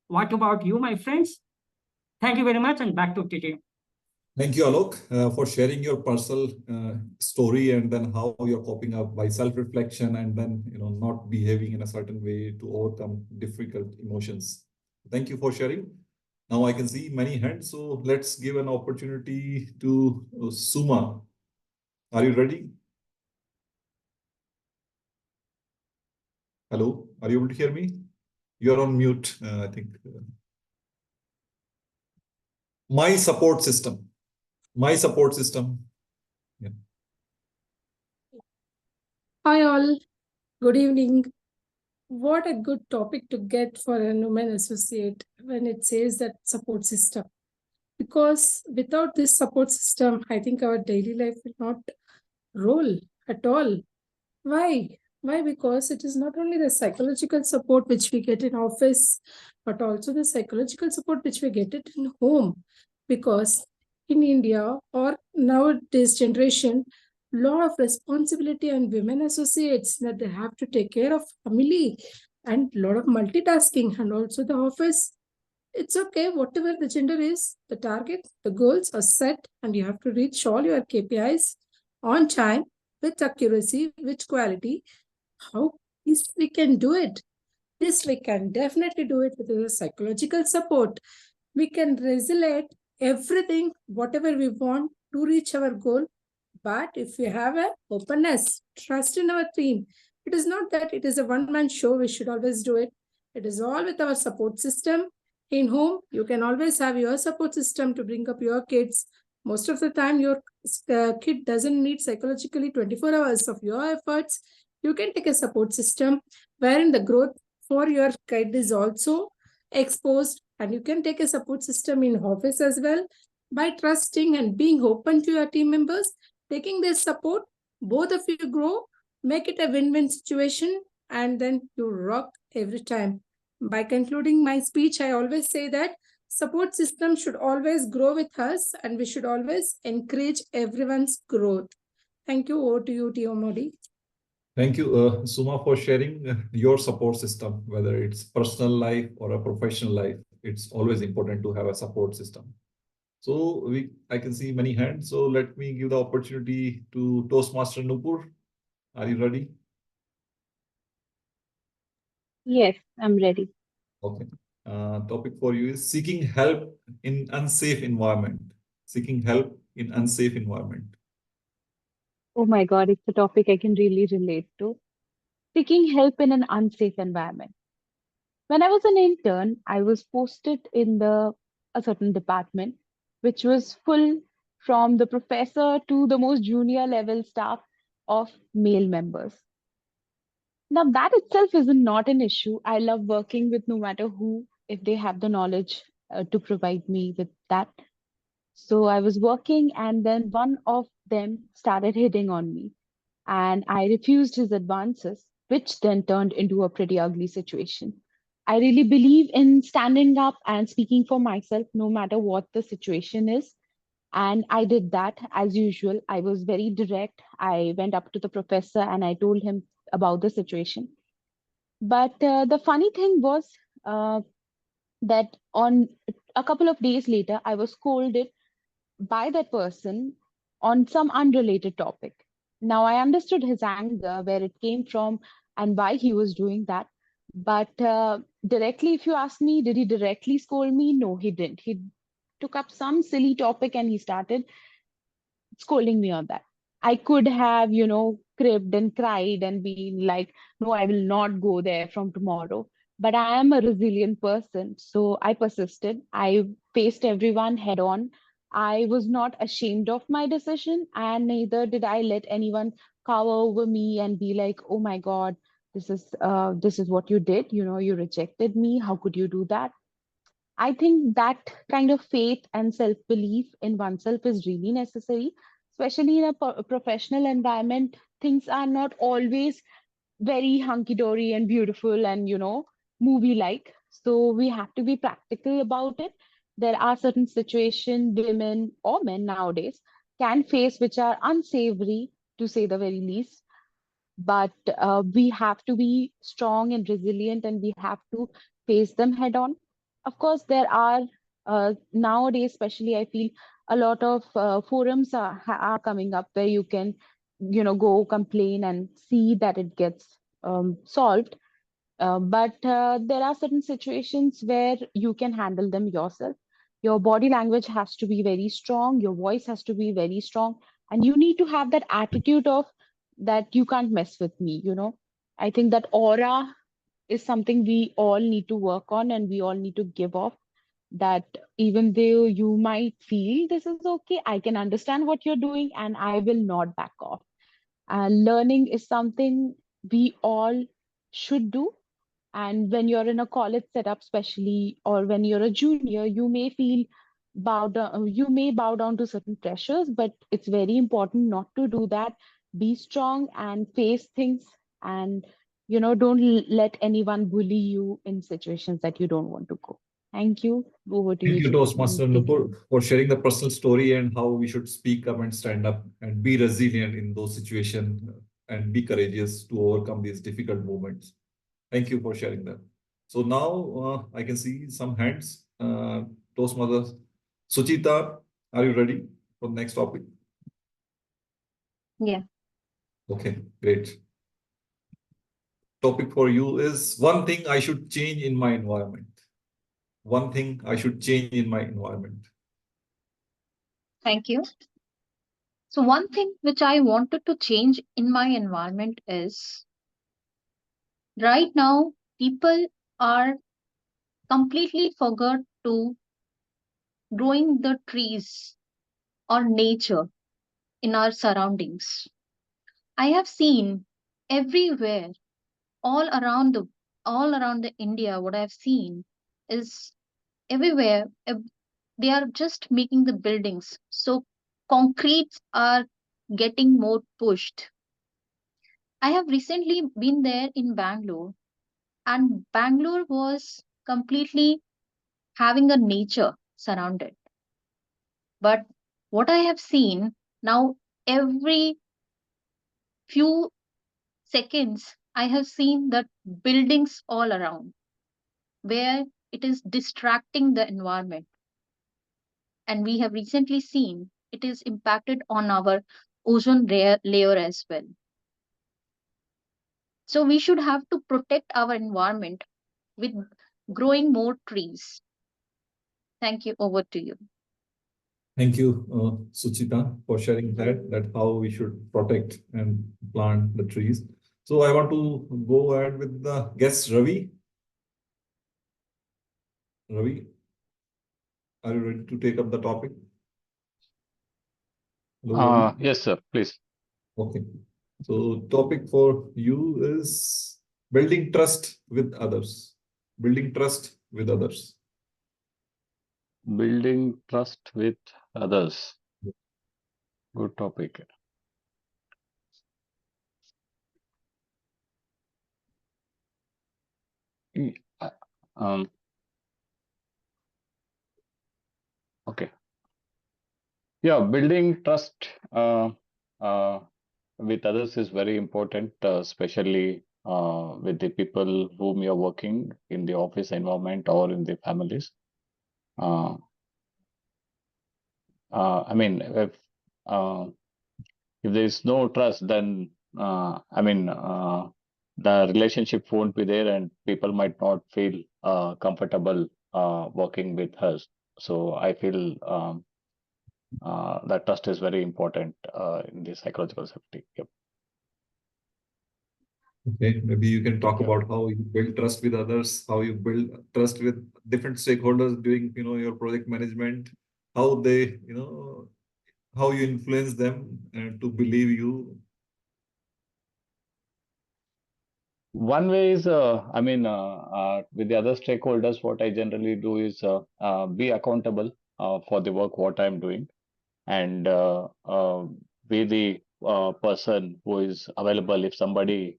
S7: What about you, my friends? Thank you very much, and back to TTM.
S17: Thank you, Alok, for sharing your personal story and then how you're coping up by self-reflection and then not behaving in a certain way to overcome difficult emotions. Thank you for sharing. Now I can see many hands, so let's give an opportunity to Suma. Are you ready? Hello, are you able to hear me? You're on mute, I think. My support system. My support system. Yeah.
S18: Hi all, good evening. What a good topic to get for a women associate when it says that support system. Because without this support system, I think our daily life will not roll at all. Why? Why? Because it is not only the psychological support which we get in office, but also the psychological support which we get it in home. Because in India or nowadays generation, lot of responsibility on women associates that they have to take care of family and lot of multitasking and also the office. It's okay, whatever the gender is, the target, the goals are set and you have to reach all your KPIs on time with accuracy, with quality. How we can do it? This we can definitely do it with the psychological support. We can resonate everything, whatever we want to reach our goal. But if we have a openness, trust in our team, it is not that it is a one-man show, we should always do it. It is all with our support system. In home, you can always have your support system to bring up your kids. Most of the time, your kid doesn't need psychologically 24 hours of your efforts. You can take a support system wherein the growth for your kid is also exposed, and you can take a support system in office as well by trusting and being open to your team members, taking their support. Both of you grow, make it a win-win situation, and then you rock every time. By concluding my speech, I always say that support system should always grow with us, and we should always encourage everyone's growth. Thank you. Over to you, TMOD.
S17: Thank you, Suma, for sharing your support system, whether it's personal life or a professional life. It's always important to have a support system. So I can see many hands. So let me give the opportunity to Toastmaster Nupur. Are you ready?
S10: Yes, I'm ready.
S17: Okay. Topic for you is seeking help in unsafe environment. Seeking help in unsafe environment.
S10: Oh my God, it's a topic I can really relate to. Seeking help in an unsafe environment. When I was an intern, I was posted in a certain department, which was full from the professor to the most junior level staff of male members. Now, that itself is not an issue. I love working with no matter who, if they have the knowledge to provide me with that. So I was working, and then one of them started hitting on me, and I refused his advances, which then turned into a pretty ugly situation. I really believe in standing up and speaking for myself, no matter what the situation is. And I did that as usual. I was very direct. I went up to the professor and I told him about the situation. But the funny thing was that on a couple of days later, I was scolded by that person on some unrelated topic. Now, I understood his anger, where it came from, and why he was doing that. But directly, if you ask me, did he directly scold me? No, he didn't. He took up some silly topic and he started scolding me on that. I could have, cribbed and cried and been like, no, I will not go there from tomorrow. But I am a resilient person. So I persisted. I faced everyone head on. I was not ashamed of my decision, and neither did I let anyone cower over me and be like, oh my God, this is what you did. You rejected me. How could you do that? I think that kind of faith and self-belief in oneself is really necessary, especially in a professional environment. Things are not always very hunky-dory and beautiful and, movie-like. So we have to be practical about it. There are certain situations women or men nowadays can face which are unsavory, to say the very least. But we have to be strong and resilient, and we have to face them head on. Of course, there are nowadays, especially, I feel a lot of forums are coming up where you can, go complain and see that it gets solved. But there are certain situations where you can handle them yourself. Your body language has to be very strong, your voice has to be very strong, and you need to have that attitude of that you can't mess with me. I think that aura is something we all need to work on, and we all need to give off, that even though you might feel this is okay, I can understand what you're doing and I will not back off. Learning is something we all should do. And when you're in a college setup, especially, or when you're a junior, you may feel you may bow down to certain pressures, but it's very important not to do that. Be strong and face things, and don't let anyone bully you in situations that you don't want to go. Thank you. Over to
S17: Thank
S10: you,
S17: you, Toastmaster Nupur, for sharing the personal story and how we should speak up and stand up and be resilient in those situations and be courageous to overcome these difficult moments. Thank you for sharing that. So now I can see some hands. Toastmaster Suchita, are you ready for the next topic?
S10: Yeah.
S17: Okay, great. Topic for you is one thing I should change in my environment. one thing I should change in my environment?
S10: Thank you. So one thing which I wanted to change in my environment is right now people are completely forgot to growing the trees or nature in our surroundings. I have seen everywhere, all around the India, what I've seen is everywhere they are just making the buildings. So concretes are getting more pushed. I have recently been there in Bangalore, and Bangalore was completely having a nature surrounded. But what I have seen now, every few seconds, I have seen that buildings all around where it is distracting the environment. And we have recently seen it is impacted on our ozone layer as well. So we should have to protect our environment with growing more trees. Thank you. Over to you.
S17: Thank you, Suchita, for sharing that how we should protect and plant the trees. So I want to go ahead with the guest Ravi. Ravi, are you ready to take up the topic? Hello,
S8: Yes, sir, please.
S17: okay. So topic for you is building trust with others. Building trust with others.
S8: Building trust with others. Good topic. Um, okay. Yeah, building trust with others is very important, especially with the people whom you're working in the office environment or in the families. I mean, if there is no trust, then the relationship won't be there, and people might not feel comfortable working with us. So I feel that trust is very important in the psychological safety. Yep.
S17: Okay, maybe you can talk
S8: Sure.
S17: about how you build trust with others, how you build trust with different stakeholders doing, your project management, how they, how you influence them to believe you.
S8: One way is, with the other stakeholders, what I generally do is be accountable for the work what I'm doing, and be the person who is available if somebody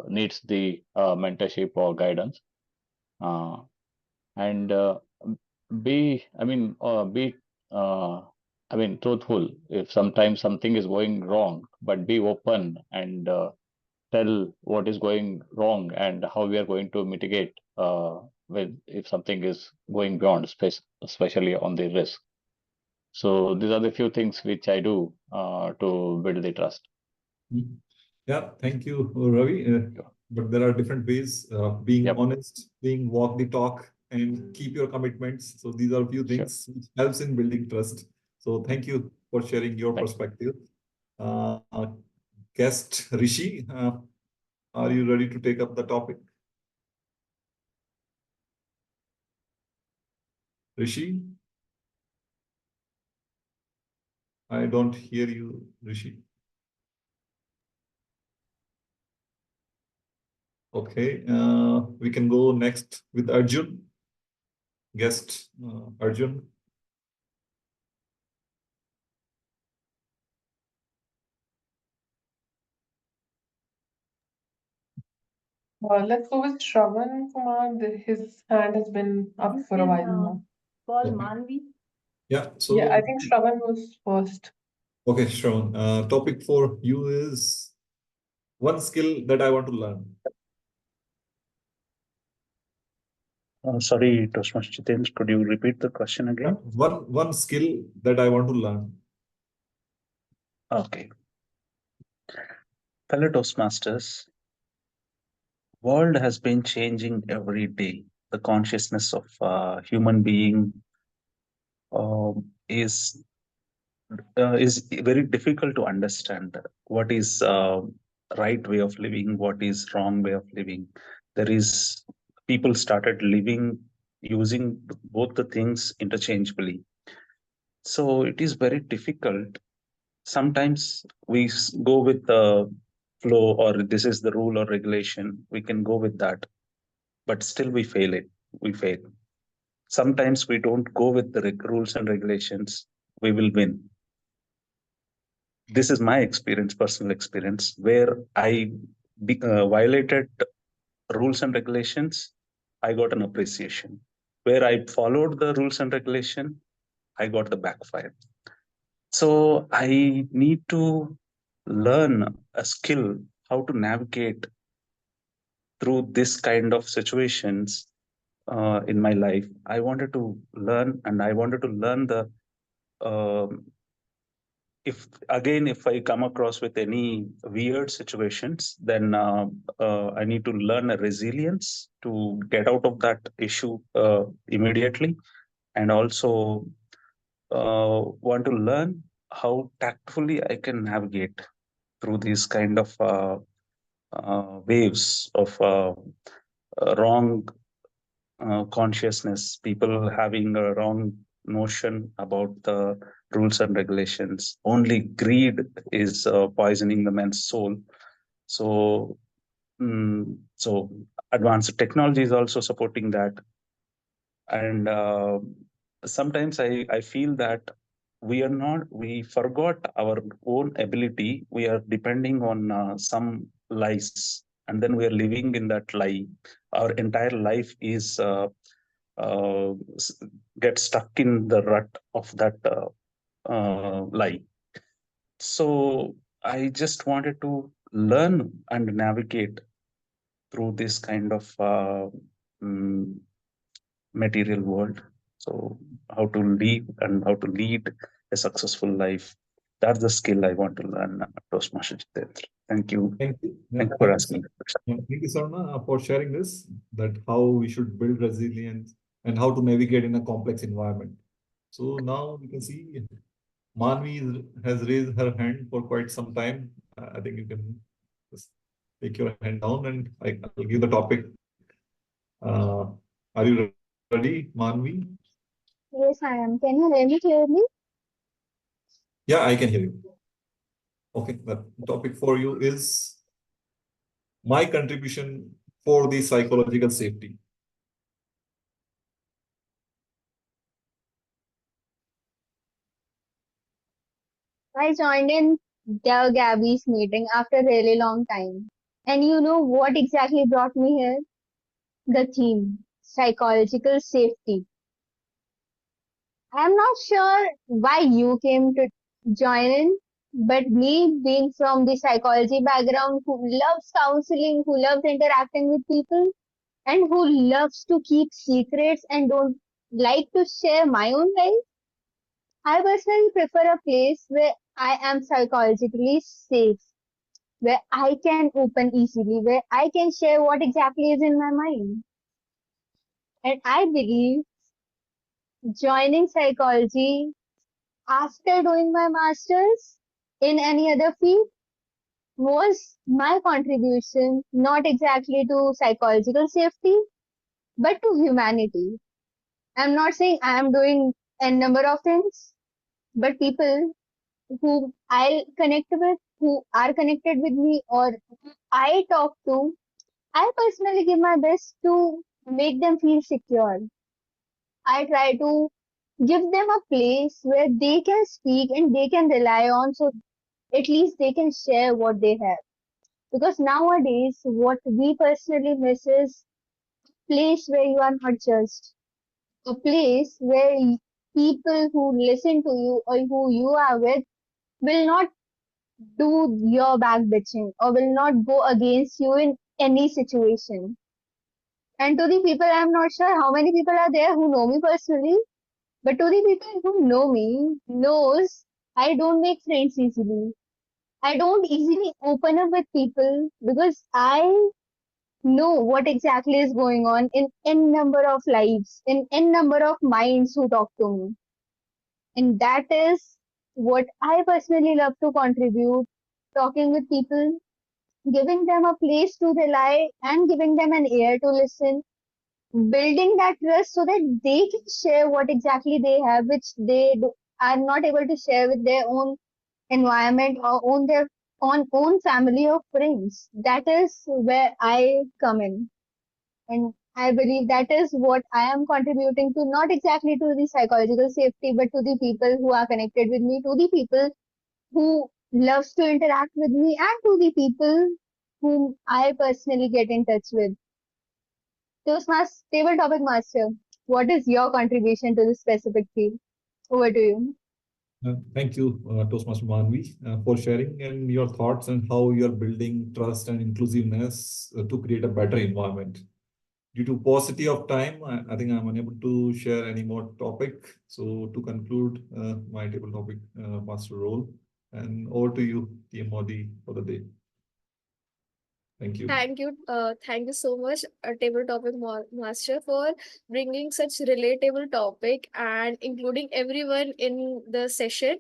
S8: needs the mentorship or guidance, and be, be, truthful if sometimes something is going wrong, but be open and tell what is going wrong and how we are going to mitigate with if something is going beyond space, especially on the risk. So these are the few things which I do to build the trust.
S17: Yeah, thank you, Ravi. But there are different ways, being honest, being walk the talk, and keep your commitments. So these are a few things which helps in building trust. So thank you for sharing your perspective. Guest Rishi, are you ready to take up the topic? Rishi? I don't hear you, Rishi. Okay, we can go next with Arjun. Guest Arjun.
S3: Let's go with Shravan Kumar. His hand has been up for a while now.
S2: Call
S17: Okay.
S2: Manvi.
S17: Yeah, so
S3: Yeah, I think Shravan was first.
S17: okay, Shravan. Topic for you is one skill that I want to learn.
S19: Sorry, Toastmaster Jitendra, could you repeat the question again?
S17: One skill that I want to learn.
S19: Okay. Fellow Toastmasters, world has been changing every day. the consciousness of human being is very difficult to understand. What is right way of living, what is wrong way of living. There is people started living using both the things interchangeably. So it is very difficult. Sometimes we go with the flow, or this is the rule or regulation. We can go with that, but still we fail it. We fail. Sometimes we don't go with the rules and regulations. We will win. This is my experience, personal experience, where I violated rules and regulations. I got an appreciation. Where I followed the rules and regulation, I got the backfire. So I need to learn a skill how to navigate through this kind of situations in my life. I wanted to learn, and I wanted to learn the if I come across with any weird situations, then I need to learn a resilience to get out of that issue immediately, and also want to learn how tactfully I can navigate through these kind of waves of wrong consciousness, people having a wrong notion about the rules and regulations. Only greed is poisoning the man's soul. So, so advanced technology is also supporting that. And sometimes I feel that we forgot our own ability. We are depending on some lies, and then we are living in that lie. Our entire life is get stuck in the rut of that lie. So I just wanted to learn and navigate through this kind of material world. So how to live and how to lead a successful life. That's the skill I want to learn, Toastmaster Jitendra. Thank you.
S17: Thank you.
S19: Thank you for asking.
S17: Thank you, Sharma, for sharing this, that how we should build resilience and how to navigate in a complex environment. So now you can see Manvi has raised her hand for quite some time. I think you can just take your hand down and I'll give the topic. Are you ready, Manvi?
S20: Yes, I am. Can you hear me clearly?
S17: Yeah, I can hear you. Okay, the topic for you is my contribution for the psychological safety.
S20: I joined in the Gabbys meeting after a really long time. And you know what exactly brought me here? The theme, psychological safety. I'm not sure why you came to join in, but me being from the psychology background who loves counseling, who loves interacting with people, and who loves to keep secrets and don't like to share my own life, I personally prefer a place where I am psychologically safe, where I can open easily, where I can share what exactly is in my mind. And I believe joining psychology after doing my master's in any other field was my contribution, not exactly to psychological safety, but to humanity. I'm not saying I am doing a number of things, but people who I'll connect with, who are connected with me, or I talk to, I personally give my best to make them feel secure. I try to give them a place where they can speak and they can rely on, so at least they can share what they have. Because nowadays, what we personally miss is a place where you are not judged, a place where people who listen to you or who you are with will not do your back bitching or will not go against you in any situation. And to the people, I'm not sure how many people are there who know me personally, but to the people who know me, knows I don't make friends easily. I don't easily open up with people because I know what exactly is going on in n number of lives, in n number of minds who talk to me. And that is what I personally love to contribute, talking with people, giving them a place to rely and giving them an ear to listen, building that trust so that they can share what exactly they have, which are not able to share with their own environment or own family or friends. That is where I come in. And I believe that is what I am contributing to, not exactly to the psychological safety, but to the people who are connected with me, to the people who loves to interact with me, and to the people whom I personally get in touch with. Toastmaster, table topic master, what is your contribution to this specific field? Over to you.
S17: Thank you, Toastmaster Manvi, for sharing and your thoughts and how you are building trust and inclusiveness to create a better environment. Due to paucity of time, I think I'm unable to share any more topic. So to conclude my table topic master role, and over to you, TMOD, for the day. Thank you.
S9: Thank you so much, Table Topic Master, for bringing such relatable topic and including everyone in the session.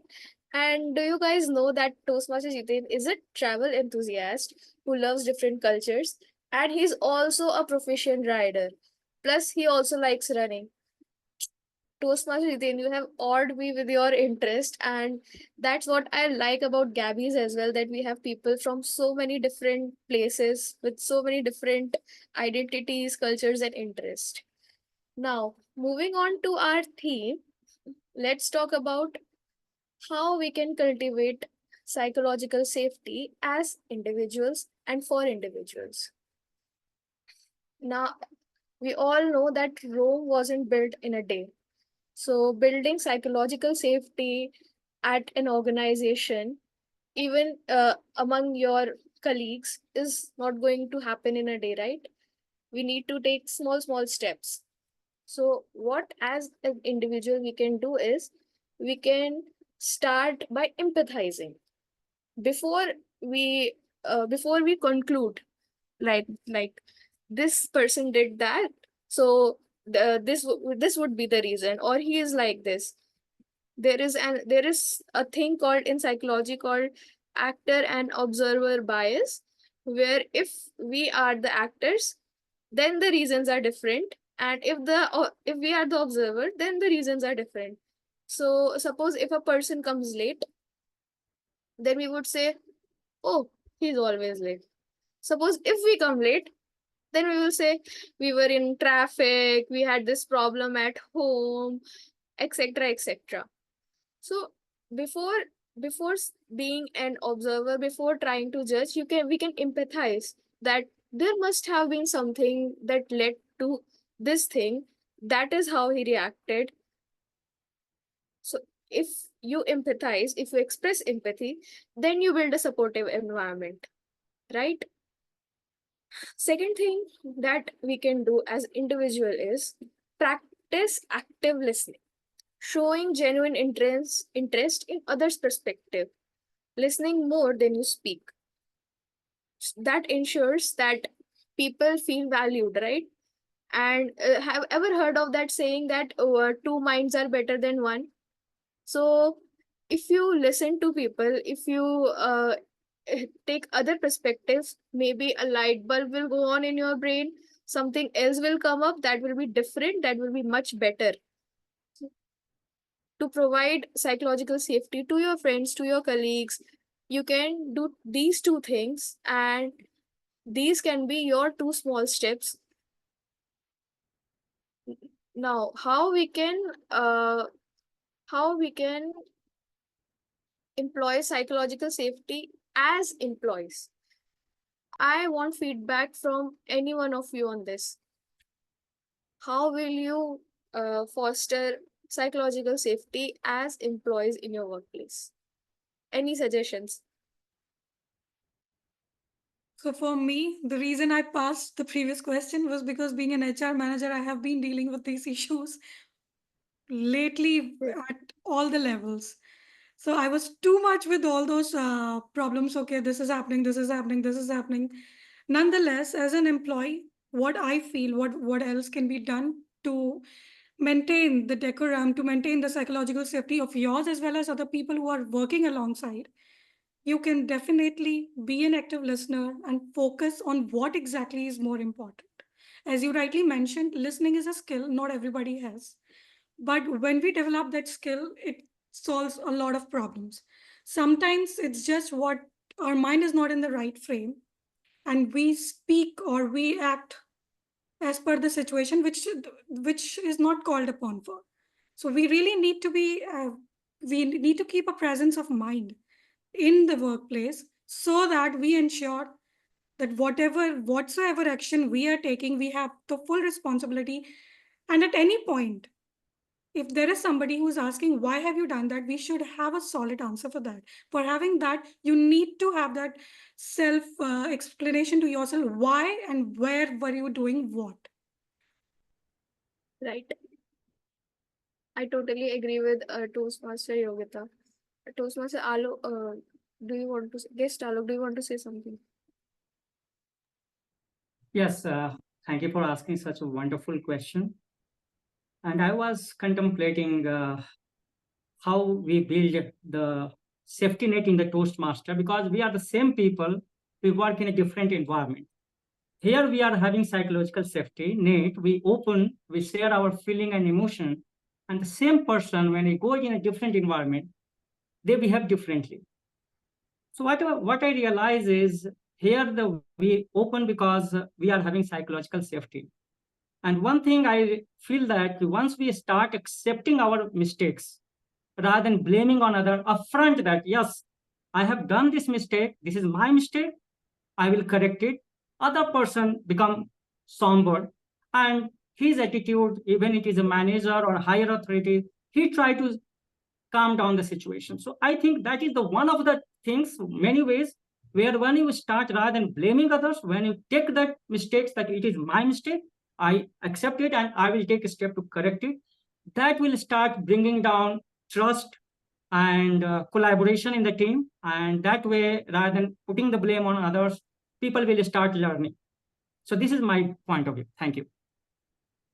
S9: And do you guys know that Toastmaster Jiten is a travel enthusiast who loves different cultures, and he's also a proficient rider. Plus, he also likes running. Toastmaster Jiten, you have awed me with your interest, and that's what I like about Gabbys as well, that we have people from so many different places with so many different identities, cultures, and interests. Now, moving on to our theme, let's talk about how we can cultivate psychological safety as individuals and for individuals. Now, we all know that Rome wasn't built in a day. So, building psychological safety at an organization, even among your colleagues, is not going to happen in a day, right? We need to take small, small steps. So, what as an individual we can do is we can start by empathizing before we conclude, like this person did that, so this would be the reason, or he is like this. There is a thing called in psychology called actor and observer bias, where if we are the actors, then the reasons are different, and if we are the observer, then the reasons are different. So suppose if a person comes late, then we would say, oh, he's always late. Suppose if we come late, then we will say we were in traffic, we had this problem at home, etc., etc. So before being an observer, before trying to judge, we can empathize that there must have been something that led to this thing. That is how he reacted. So if you empathize, if you express empathy, then you build a supportive environment, right? Second thing that we can do as individual is practice active listening, showing genuine interest in others' perspective, listening more than you speak. That ensures that people feel valued, right? And have ever heard of that saying that two minds are better than one? So if you listen to people, if you take other perspectives, maybe a light bulb will go on in your brain, something else will come up that will be different, that will be much better. To provide psychological safety to your friends, to your colleagues, you can do these two things, and these can be your two small steps. Now, how we can employ psychological safety as employees? I want feedback from any one of you on this. How will you foster psychological safety as employees in your workplace? Any suggestions?
S1: So for me, the reason I passed the previous question was because being an HR manager, I have been dealing with these issues lately at all the levels. So I was too much with all those problems. Okay, this is happening, this is happening, this is happening. Nonetheless, as an employee, what I feel, what else can be done to maintain the decorum, to maintain the psychological safety of yours as well as other people who are working alongside, you can definitely be an active listener and focus on what exactly is more important. As you rightly mentioned, listening is a skill not everybody has. But when we develop that skill, it solves a lot of problems. Sometimes it's just what our mind is not in the right frame, and we speak or we act as per the situation which is not called upon for. So we really need to be we need to keep a presence of mind in the workplace so that we ensure that whatsoever action we are taking, we have the full responsibility. And at any point, if there is somebody who's asking, why have you done that? We should have a solid answer for that. For having that, you need to have that self explanation to yourself. Why and where were you doing what?
S9: Right. I totally agree with Toastmaster Yogita. Toastmaster Alok, do you want to guest Alok? Do you want to say something?
S7: Yes, thank you for asking such a wonderful question. And I was contemplating how we build the safety net in the Toastmaster, because we are the same people, we work in a different environment. Here we are having psychological safety net, we open, we share our feeling and emotion, and the same person, when he goes in a different environment, they behave differently. So what I realize is, here we open because we are having psychological safety. And one thing I feel that once we start accepting our mistakes, rather than blaming on other upfront that, yes, I have done this mistake, this is my mistake, I will correct it. Other person become somber, and his attitude, even it is a manager or a higher authority, he try to calm down the situation. So I think that is the one of the things, many ways, where when you start, rather than blaming others, when you take that mistakes, that it is my mistake, I accept it and I will take a step to correct it, that will start bringing down trust and collaboration in the team. And that way, rather than putting the blame on others, people will start learning. So this is my point of view. Thank you.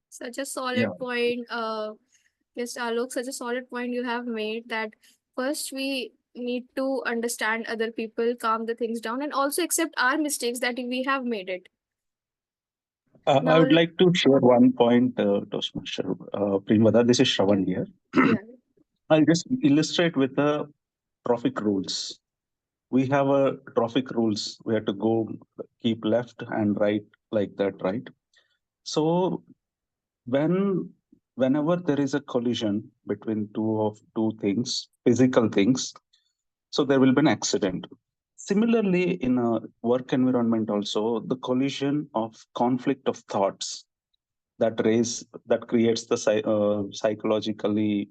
S9: Such a solid point, yes, Alok, such a solid point you have made, that first we need to understand other people, calm the things down, and also accept our mistakes that we have made it.
S19: I
S9: Now,
S19: would like to share one point, Toastmaster Priyamvada. This is Shravan here.
S9: yeah,
S19: I'll just illustrate with the traffic rules. We have a traffic rules. We have to go, keep left and right like that, right? So whenever there is a collision between two things, physical things, so there will be an accident. Similarly, in a work environment also, the collision of conflict of thoughts that creates the psychologically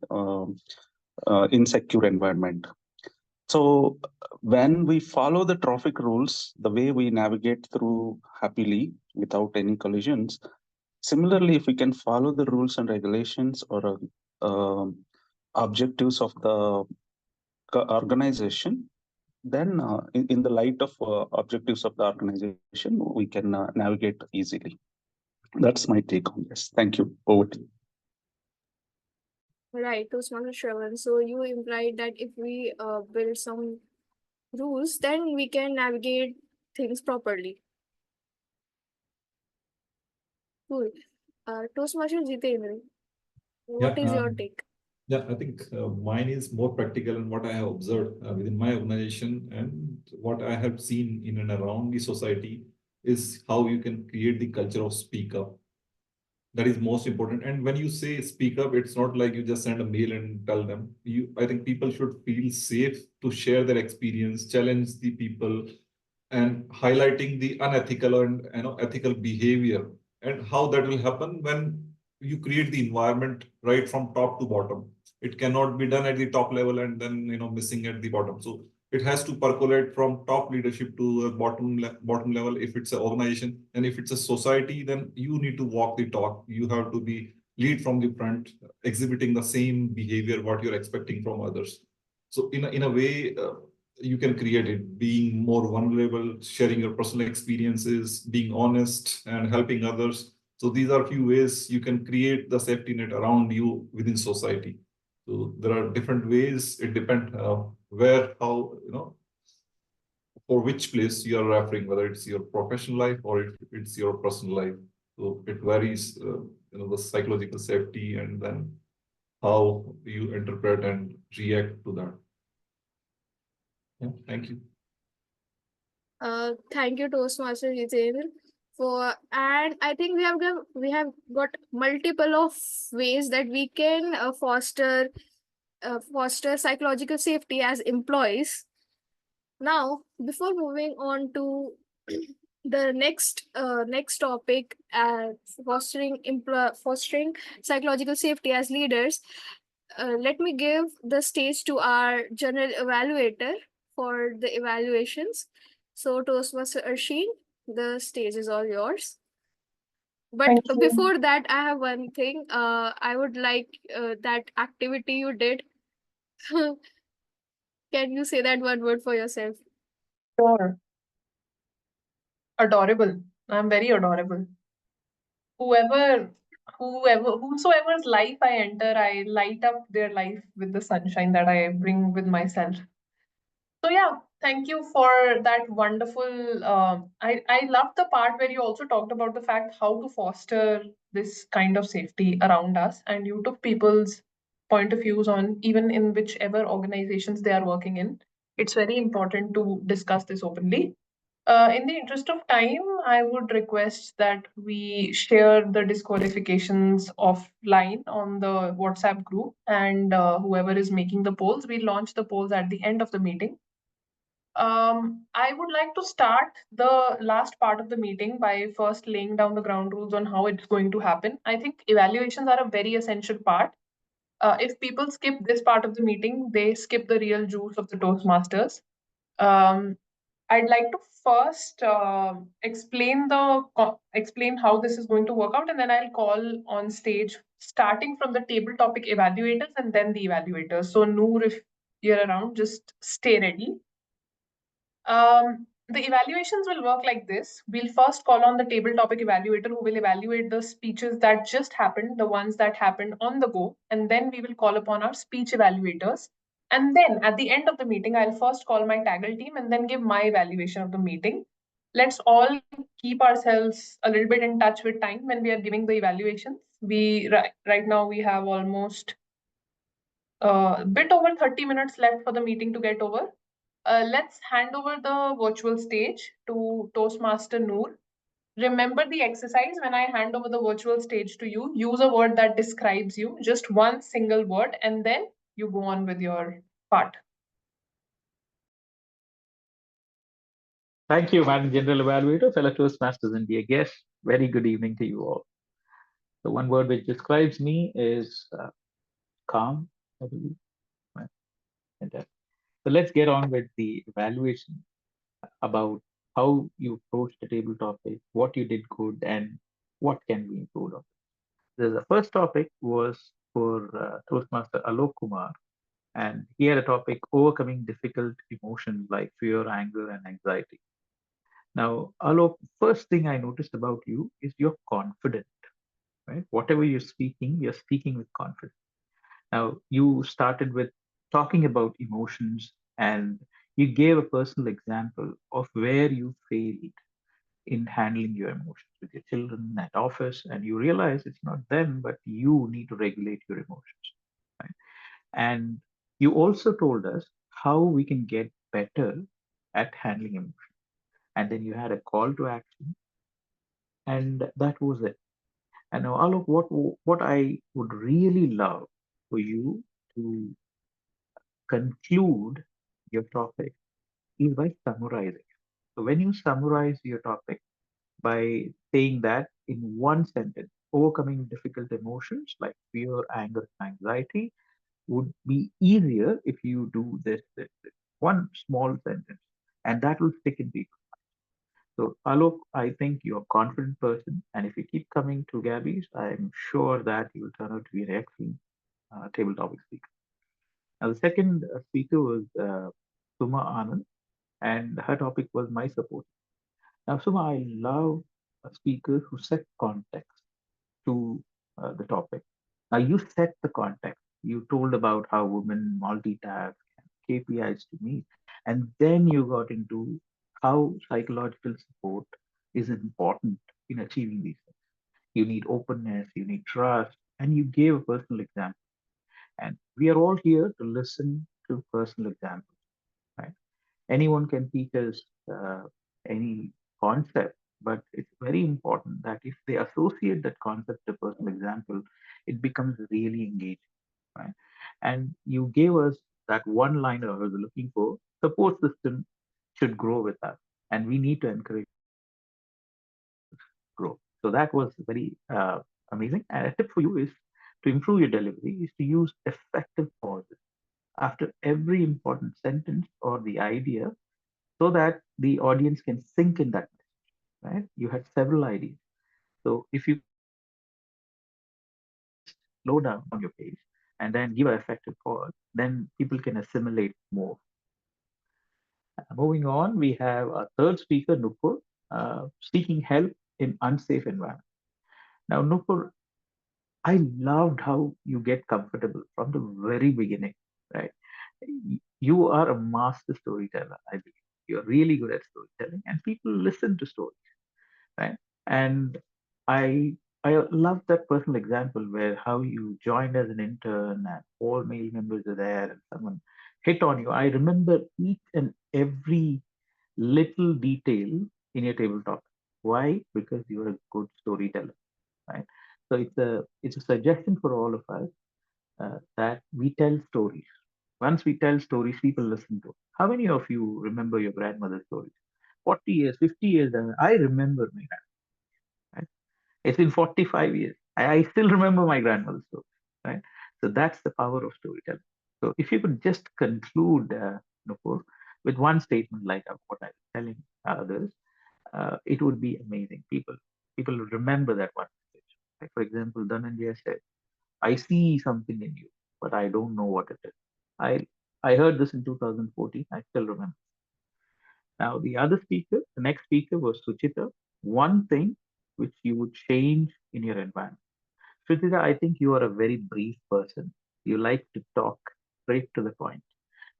S19: insecure environment. So when we follow the traffic rules, the way we navigate through happily without any collisions, similarly, if we can follow the rules and regulations or objectives of the organization, then in the light of objectives of the organization, we can navigate easily. That's my take on this. Thank you. Over to you.
S9: right, Toastmaster Shravan. So you implied that if we build some rules, then we can navigate things properly. Cool. Toastmaster Jitendra, what is your take?
S17: Yeah, I think mine is more practical, and what I have observed within my organization and what I have seen in and around the society is how you can create the culture of speak up. That is most important. And when you say speak up, it's not like you just send a mail and tell them. I think people should feel safe to share their experience, challenge the people, and highlighting the unethical and ethical behavior, and how that will happen when you create the environment right from top to bottom. It cannot be done at the top level and then missing at the bottom. So it has to percolate from top leadership to bottom level if it's an organization. And if it's a society, then you need to walk the talk. You have to be lead from the front, exhibiting the same behavior what you're expecting from others. So in a way, you can create it, being more vulnerable, sharing your personal experiences, being honest, and helping others. So these are few ways you can create the safety net around you within society. So there are different ways. It depends where, how, for which place you are referring, whether it's your professional life or if it's your personal life. So it varies, the psychological safety and then how you interpret and react to that. Yeah, thank you.
S9: Thank you, Toastmaster Jitendra. And I think we have got multiple of ways that we can foster psychological safety as employees. Now, before moving on to the next topic, fostering psychological safety as leaders, let me give the stage to our general evaluator for the evaluations. So, Toastmaster Arsheen, the stage is all yours. But
S3: Thank you.
S9: before that, I have one thing. I would like that activity you did. Can you say that one word for yourself?
S3: Sure. Adorable. I'm very adorable. Whosoever's life I enter, I light up their life with the sunshine that I bring with myself. So yeah, thank you for that wonderful. I love the part where you also talked about the fact how to foster this kind of safety around us, and you took people's point of views on even in whichever organizations they are working in. It's very important to discuss this openly. In the interest of time, I would request that we share the disqualifications offline on the WhatsApp group, and whoever is making the polls, we launch the polls at the end of the meeting. I would like to start the last part of the meeting by first laying down the ground rules on how it's going to happen. I think evaluations are a very essential part. If people skip this part of the meeting, they skip the real juice of the Toastmasters. Um, I'd like to first explain how this is going to work out, and then I'll call on stage, starting from the table topic evaluators and then the evaluators. So Noor, if you're around, just stay ready. The evaluations will work like this. We'll first call on the table topic evaluator who will evaluate the speeches that just happened, the ones that happened on the go, and then we will call upon our speech evaluators. And then at the end of the meeting, I'll first call my TAGL team and then give my evaluation of the meeting. Let's all keep ourselves a little bit in touch with time when we are giving the evaluations. Right now we have almost a bit over 30 minutes left for the meeting to get over. Let's hand over the virtual stage to Toastmaster Noor. Remember the exercise when I hand over the virtual stage to you, use a word that describes you, just one single word, and then you go on with your part.
S21: Thank you, Madam General Evaluator, fellow Toastmasters, and dear guests. Very good evening to you all. The one word which describes me is calm, I believe. So let's get on with the evaluation about how you approached the table topic, what you did good, and what can be improved on. The first topic was for Toastmaster Alok Kumar, and he had a topic overcoming difficult emotions like fear, anger, and anxiety. Now, Alok, first thing I noticed about you is you're confident, right? Whatever you're speaking with confidence. Now, you started with talking about emotions and you gave a personal example of where you failed in handling your emotions with your children at office, and you realize it's not them, but you need to regulate your emotions. Right? And you also told us how we can get better at handling emotions. And then you had a call to action, and that was it. And now, Alok, what I would really love for you to conclude your topic is by summarizing. So when you summarize your topic by saying that in one sentence, overcoming difficult emotions like fear, anger, and anxiety would be easier if you do this. One small sentence, and that will stick in people. So Alok, I think you're a confident person, and if you keep coming to Gabbys, I'm sure that you will turn out to be an excellent table topic speaker. Now, the second speaker was Suma Anand, and her topic was my support. Now, Suma, I love speakers who set context to the topic. Now, you set the context. You told about how women multitask, KPIs to meet, and then you got into how psychological support is important in achieving these things. You need openness, you need trust, and you gave a personal example. And we are all here to listen to personal examples, right? Anyone can teach us any concept, but it's very important that if they associate that concept to personal example, it becomes really engaging, right? And you gave us that one liner I was looking for. Support system should grow with us, and we need to encourage growth. So that was very amazing. And a tip for you is to improve your delivery is to use effective pauses after every important sentence or the idea so that the audience can sink in that message, right? You had several ideas. So if you could just slow down on your pace and then give an effective pause, then people can assimilate more. Moving on, we have a third speaker, Nupur, seeking help in unsafe environment. Now, Nupur, I loved how you get comfortable from the very beginning, right? You are a master storyteller, I believe. You're really good at storytelling, and people listen to stories, right? And I I love that personal example where how you joined as an intern and all male members are there and someone hit on you. I remember each and every little detail in your tabletop. Why? Because you're a good storyteller, right? So it's a suggestion for all of us that we tell stories. Once we tell stories, people listen to. How many of you remember your grandmother's stories? 40 years, 50 years, I remember my grandmother. Right? It's been 45 years. I still remember my grandmother's story. Right? So that's the power of storytelling. So if you could just conclude, Nupur, with one statement like what I was telling others, it would be amazing. People would remember that one message. Like for example, Dhananjay said, I see something in you, but I don't know what it is. I heard this in 2014. I still remember. Now the next speaker was Suchita. One thing which you would change in your environment. Suchita, I think you are a very brief person. You like to talk straight to the point.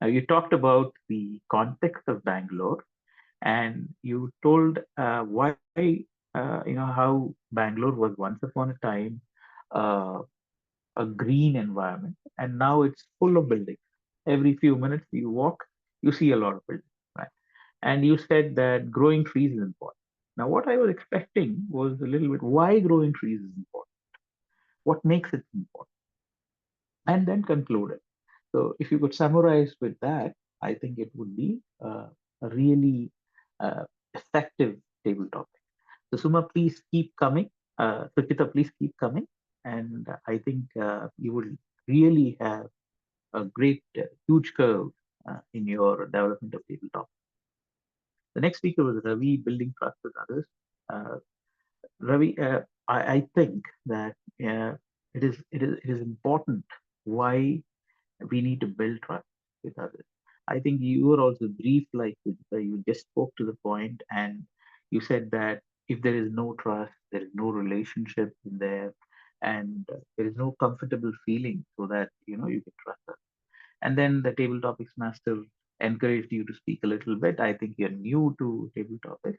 S21: Now you talked about the context of Bangalore, and you told why how Bangalore was once upon a time uh, a green environment, and now it's full of buildings. Every few minutes you walk, you see a lot of buildings, right? And you said that growing trees is important. Now, what I was expecting was a little bit why growing trees is important, what makes it important, and then conclude it. So, if you could summarize with that, I think it would be a really effective table topic. So, Suma, please keep coming. Suchita, please keep coming. And I think you will really have a great, huge curve in your development of tabletop. The next speaker was Ravi, building trust with others. Ravi, I think that it is important why we need to build trust with others. I think you were also brief, like you just spoke to the point, and you said that if there is no trust, there is no relationship in there, and there is no comfortable feeling, so that you can trust us. And then the table topics master encouraged you to speak a little bit. I think you're new to table topics,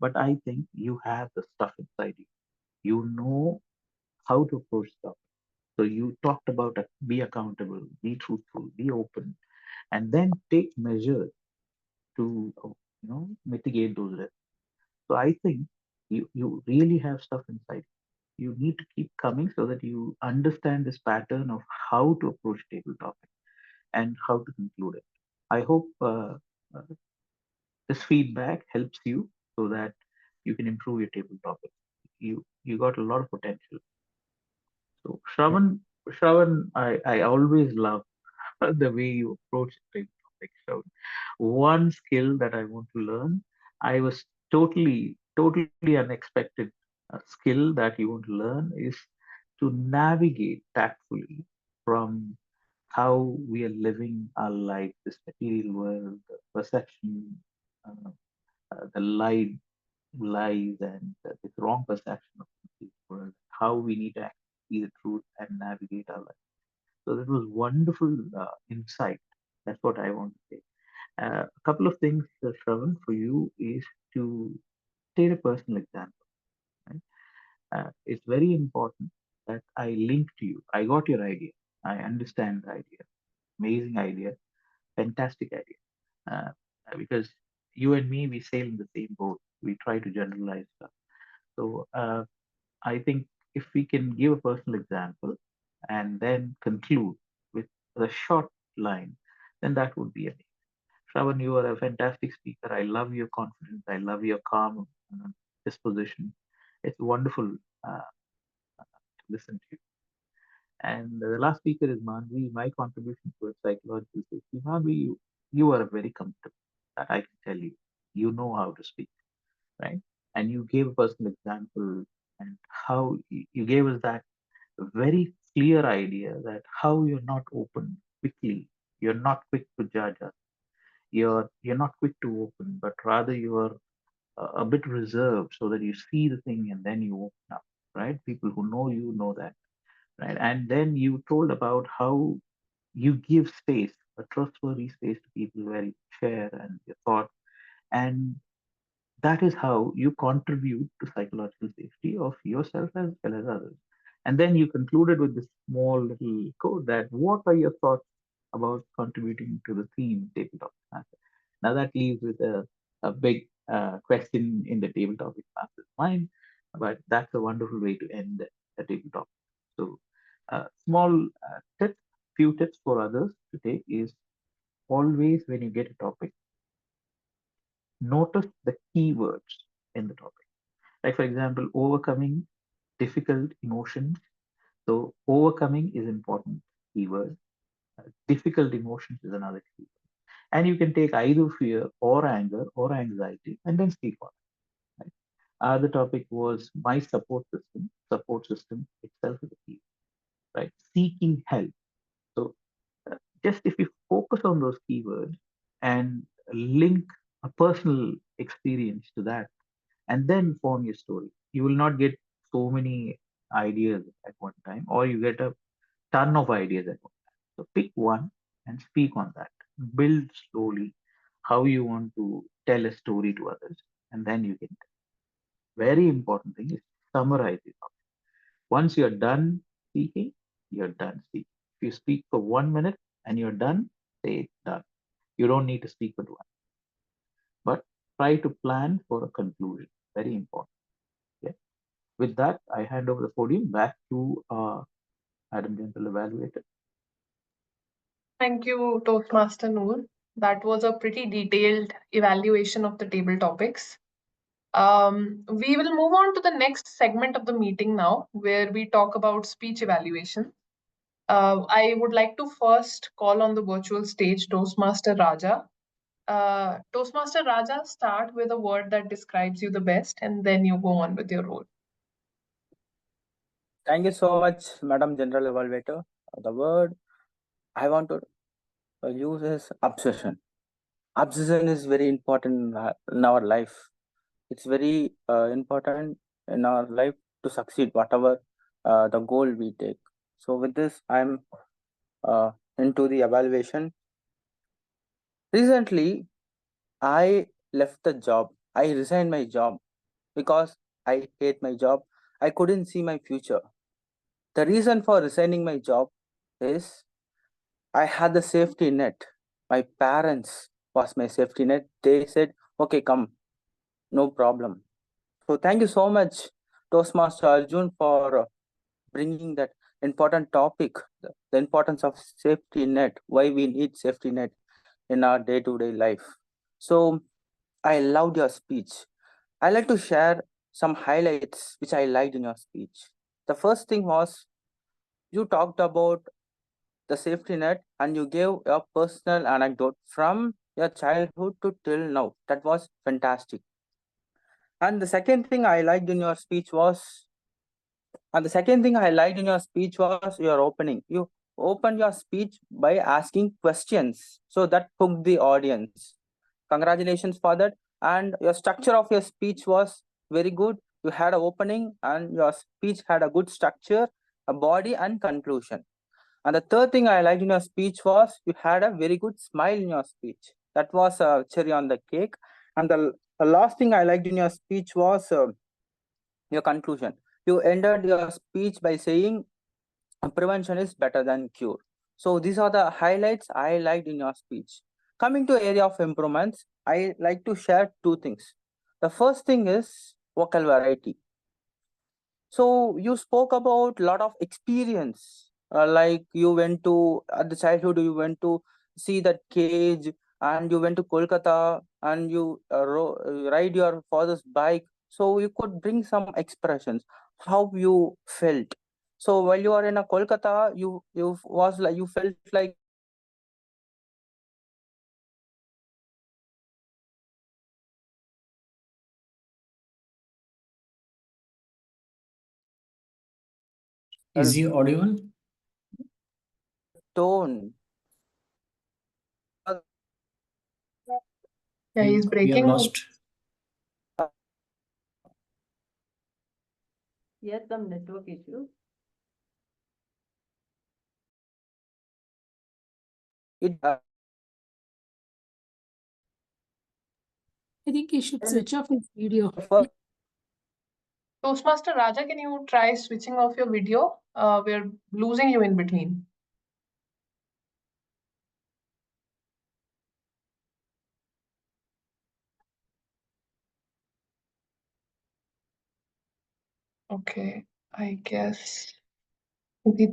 S21: but I think you have the stuff inside you. You know how to approach stuff. So you talked about be accountable, be truthful, be open, and then take measures to mitigate those risks. So I think you really have stuff inside. You need to keep coming so that you understand this pattern of how to approach table topic and how to conclude it. I hope this feedback helps you so that you can improve your table topic. You got a lot of potential. So Shravan, I always love the way you approach the table topic. So one skill that I want to learn, I was totally unexpected skill that you want to learn is to navigate tactfully from how we are living our life, this material world, the perception, the lies and this wrong perception of this world, how we need to actually see the truth and navigate our life. So that was wonderful insight. That's what I want to say. A couple of things, Shravan, for you is to take a personal example. Right? It's very important that I link to you. I got your idea. I understand the idea. Amazing idea. Fantastic idea. Because you and me, we sail in the same boat. We try to generalize stuff. So I think if we can give a personal example and then conclude with a short line, then that would be amazing. Shravan, you are a fantastic speaker. I love your confidence. I love your calm disposition. It's wonderful to listen to you. And the last speaker is Manvi. My contribution towards psychological safety. Manvi, you are very comfortable. That I can tell you. You know how to speak, right? And you gave a personal example and how you gave us that very clear idea that how you're not open quickly. You're not quick to judge us. You're not quick to open, but rather you are a bit reserved so that you see the thing and then you open up, right? People who know you know that, right? And then you told about how you give space, a trustworthy space to people where you share and your thoughts, and that is how you contribute to psychological safety of yourself as well as others. And then you concluded with this small little quote that what are your thoughts about contributing to the theme tabletop master? Now that leaves with a big question in the tabletop master's mind, but that's a wonderful way to end the tabletop. So small tips, few tips for others to take is always when you get a topic, notice the keywords in the topic. Like for example, overcoming difficult emotions. So overcoming is important keyword. Difficult emotions is another keyword. And you can take either fear or anger or anxiety and then speak on it. Right? The topic was my support system. Support system itself is a key, right? Seeking help. So just if you focus on those keywords and link a personal experience to that, and then form your story, you will not get so many ideas at one time, or you get a ton of ideas at one time. So pick one and speak on that. Build slowly how you want to tell a story to others, and then you can. Very important thing is summarize it. Once you're done speaking, you're done speaking. If you speak for 1 minute and you're done, say it's done. You don't need to speak for 1. But try to plan for a conclusion. Very important. Okay. With that, I hand over the podium back to Madam General Evaluator.
S3: Thank you, Toastmaster Noor. That was a pretty detailed evaluation of the table topics. We will move on to the next segment of the meeting now, where we talk about speech evaluation. I would like to first call on the virtual stage Toastmaster Raja. Toastmaster Raja, start with a word that describes you the best, and then you go on with your role.
S5: Thank you so much, Madam General Evaluator. The word I want to use is obsession. Obsession is very important in our life. It's very important in our life to succeed, whatever the goal we take. So with this, I'm into the evaluation. Recently, I left the job. I resigned my job because I hate my job. I couldn't see my future. The reason for resigning my job is I had the safety net. My parents was my safety net. They said, okay, come, no problem. So thank you so much, Toastmaster Arjun, for bringing that important topic, the importance of safety net, why we need safety net in our day-to-day life. So I loved your speech. I like to share some highlights which I liked in your speech. The first thing was you talked about the safety net and you gave a personal anecdote from your childhood to till now. That was fantastic. And the second thing I liked in your speech was your opening. You opened your speech by asking questions. So that hooked the audience. Congratulations for that. And your structure of your speech was very good. You had an opening and your speech had a good structure, a body and conclusion. And the third thing I liked in your speech was you had a very good smile in your speech. That was a cherry on the cake. And the last thing I liked in your speech was your conclusion. You ended your speech by saying prevention is better than cure. So these are the highlights I liked in your speech. Coming to area of improvements, I like to share two things. The first thing is vocal variety. So you spoke about a lot of experience, like you went to at the childhood, you went to see that cage, and you went to Kolkata, and you ride your father's bike. So you could bring some expressions, how you felt. So while you are in a Kolkata, you was like you felt like
S14: Is he audible?
S5: tone.
S3: Yeah, he's
S14: We have
S3: breaking.
S14: lost.
S2: Yes, some network issue.
S5: It
S18: I think he should switch off his video.
S3: Toastmaster Raja, can you try switching off your video? We're losing you in between. Okay, I guess. Okay.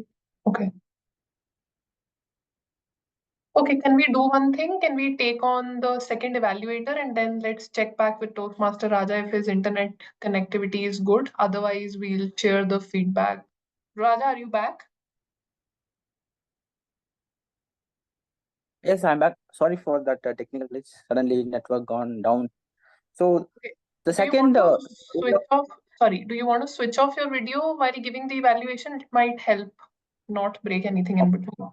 S3: Okay, can we do one thing? Can we take on the second evaluator and then let's check back with Toastmaster Raja if his internet connectivity is good. Otherwise, we'll share the feedback. Raja, are you back?
S5: Yes, I'm back. Sorry for that technical glitch. Suddenly network gone down. So the
S3: Do you want
S5: second
S3: to switch off? Sorry, do you want to switch off your video while giving the evaluation? It might help not break anything in between.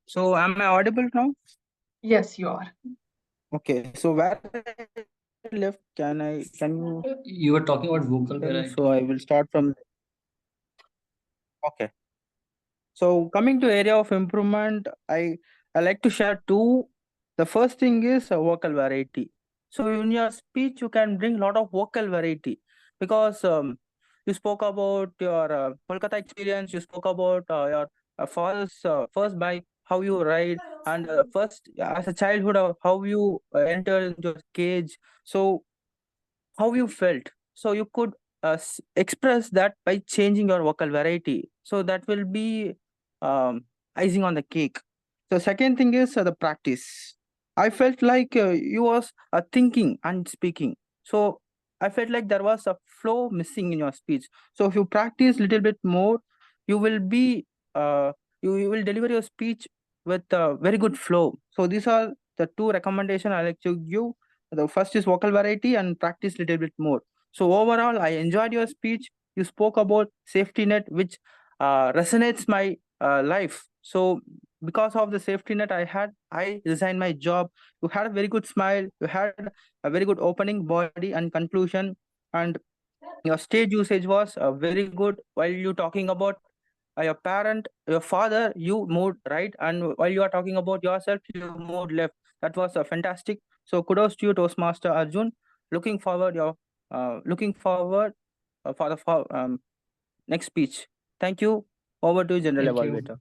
S5: So am I audible now?
S3: Yes, you are.
S5: Okay, so where I left, can you
S14: You were talking about vocal
S5: tell?
S14: variety.
S5: So I will start from. Okay. So coming to area of improvement, I like to share two. The first thing is vocal variety. So in your speech, you can bring a lot of vocal variety because you spoke about your Kolkata experience. You spoke about your father's first bike, how you ride, and first as a childhood, how you entered into a cage. So how you felt. So you could express that by changing your vocal variety. So that will be icing on the cake. So second thing is the practice. I felt like you was thinking and speaking. So I felt like there was a flow missing in your speech. So if you practice little bit more, you will be you will deliver your speech with a very good flow. So these are the two recommendations I like to give. The first is vocal variety and practice little bit more. So overall, I enjoyed your speech. You spoke about safety net, which resonates my life. So because of the safety net I had, I resigned my job. You had a very good smile. You had a very good opening, body, and conclusion. And your stage usage was very good. While you talking about your parent, your father, you moved right, and while you are talking about yourself, you moved left. That was fantastic. So kudos to you, Toastmaster Arjun. Looking forward for the next speech. Thank you. Over to you, General
S14: Thank you.
S5: Evaluator.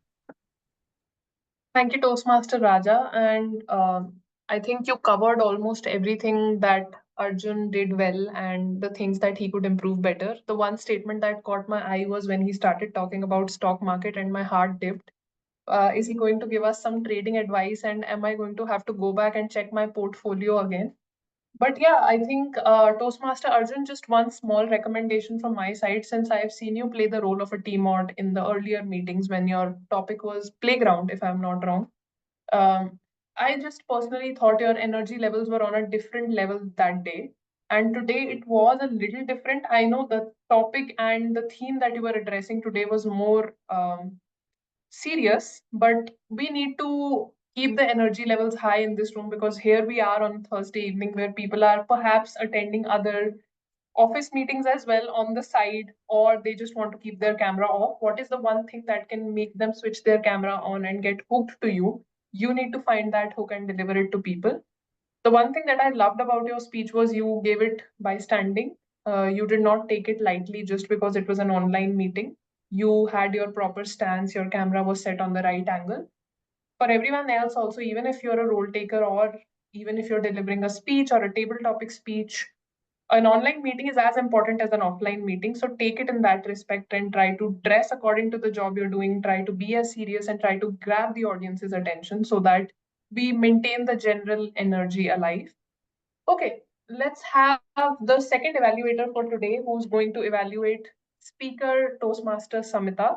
S3: Thank you, Toastmaster Raja. And I think you covered almost everything that Arjun did well and the things that he could improve better. The one statement that caught my eye was when he started talking about stock market and my heart dipped. Is he going to give us some trading advice and am I going to have to go back and check my portfolio again? But yeah, I think Toastmaster Arjun, just one small recommendation from my side, since I've seen you play the role of a TMOD in the earlier meetings when your topic was playground, if I'm not wrong. I just personally thought your energy levels were on a different level that day. And today it was a little different. I know the topic and the theme that you were addressing today was more serious, but we need to keep the energy levels high in this room, because here we are on Thursday evening where people are perhaps attending other office meetings as well on the side, or they just want to keep their camera off. What is the one thing that can make them switch their camera on and get hooked to you? You need to find that hook and deliver it to people. The one thing that I loved about your speech was you gave it by standing. You did not take it lightly just because it was an online meeting. You had your proper stance, your camera was set on the right angle. For everyone else, also, even if you're a role taker or even if you're delivering a speech or a table topic speech, an online meeting is as important as an offline meeting. So take it in that respect and try to dress according to the job you're doing, try to be as serious and try to grab the audience's attention so that we maintain the general energy alive. Okay, let's have the second evaluator for today who's going to evaluate speaker Toastmaster Samita.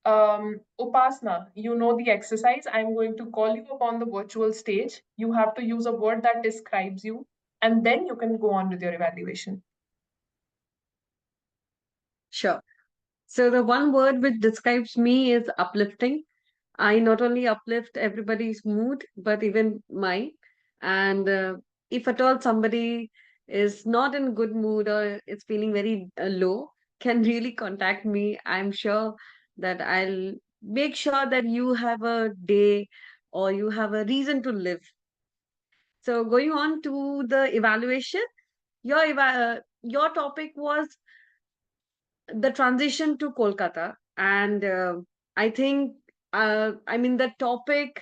S3: Upasana, you know the exercise. I'm going to call you upon the virtual stage. You have to use a word that describes you, and then you can go on with your evaluation.
S6: Sure. So the one word which describes me is uplifting. I not only uplift everybody's mood, but even mine. And if at all somebody is not in good mood or is feeling very low, can really contact me. I'm sure that I'll make sure that you have a day or you have a reason to live. So going on to the evaluation, your topic was the transition to Kolkata, and I think I mean the topic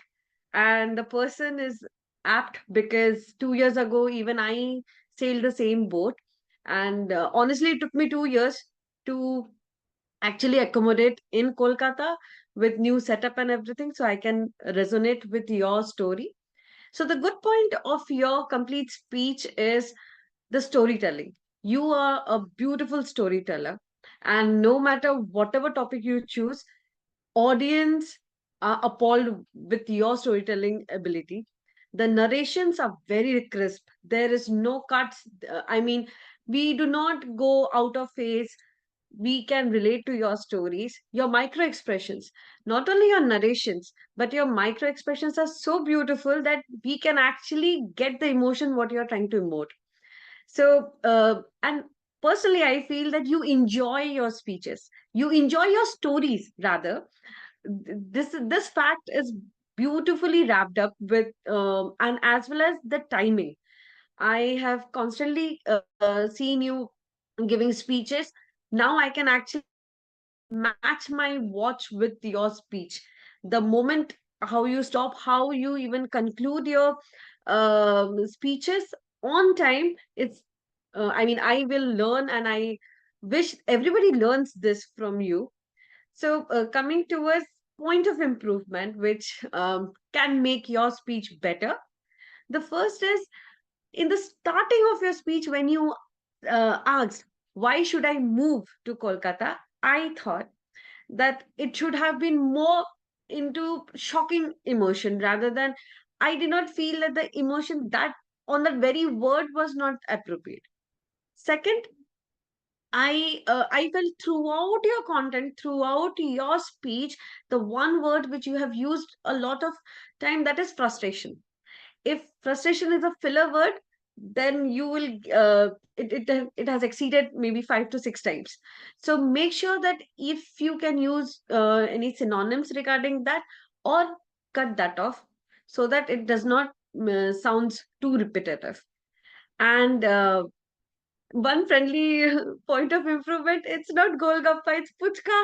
S6: and the person is apt because 2 years ago even I sailed the same boat, and honestly it took me 2 years to actually accommodate in Kolkata with new setup and everything, so I can resonate with your story. So the good point of your complete speech is the storytelling. You are a beautiful storyteller, and no matter whatever topic you choose, audience are appalled with your storytelling ability. The narrations are very crisp. There is no cuts. I mean, we do not go out of phase. We can relate to your stories, your micro expressions, not only your narrations, but your micro expressions are so beautiful that we can actually get the emotion what you're trying to emote. So, and personally, I feel that you enjoy your speeches. You enjoy your stories, rather. This fact is beautifully wrapped up with, and as well as the timing. I have constantly seen you giving speeches. Now I can actually match my watch with your speech. The moment how you stop, how you even conclude your speeches on time, it's I mean, I will learn, and I wish everybody learns this from you. So coming to a point of improvement which can make your speech better, the first is in the starting of your speech when you asked why should I move to Kolkata, I thought that it should have been more into shocking emotion rather than, I did not feel that the emotion that on that very word was not appropriate. Second, I felt throughout your content, throughout your speech, the one word which you have used a lot of time, that is frustration. If frustration is a filler word, then you will it has exceeded maybe 5 to 6 times. So make sure that if you can use any synonyms regarding that, or cut that off so that it does not sounds too repetitive. And one friendly point of improvement, it's not golgappa, it's puchka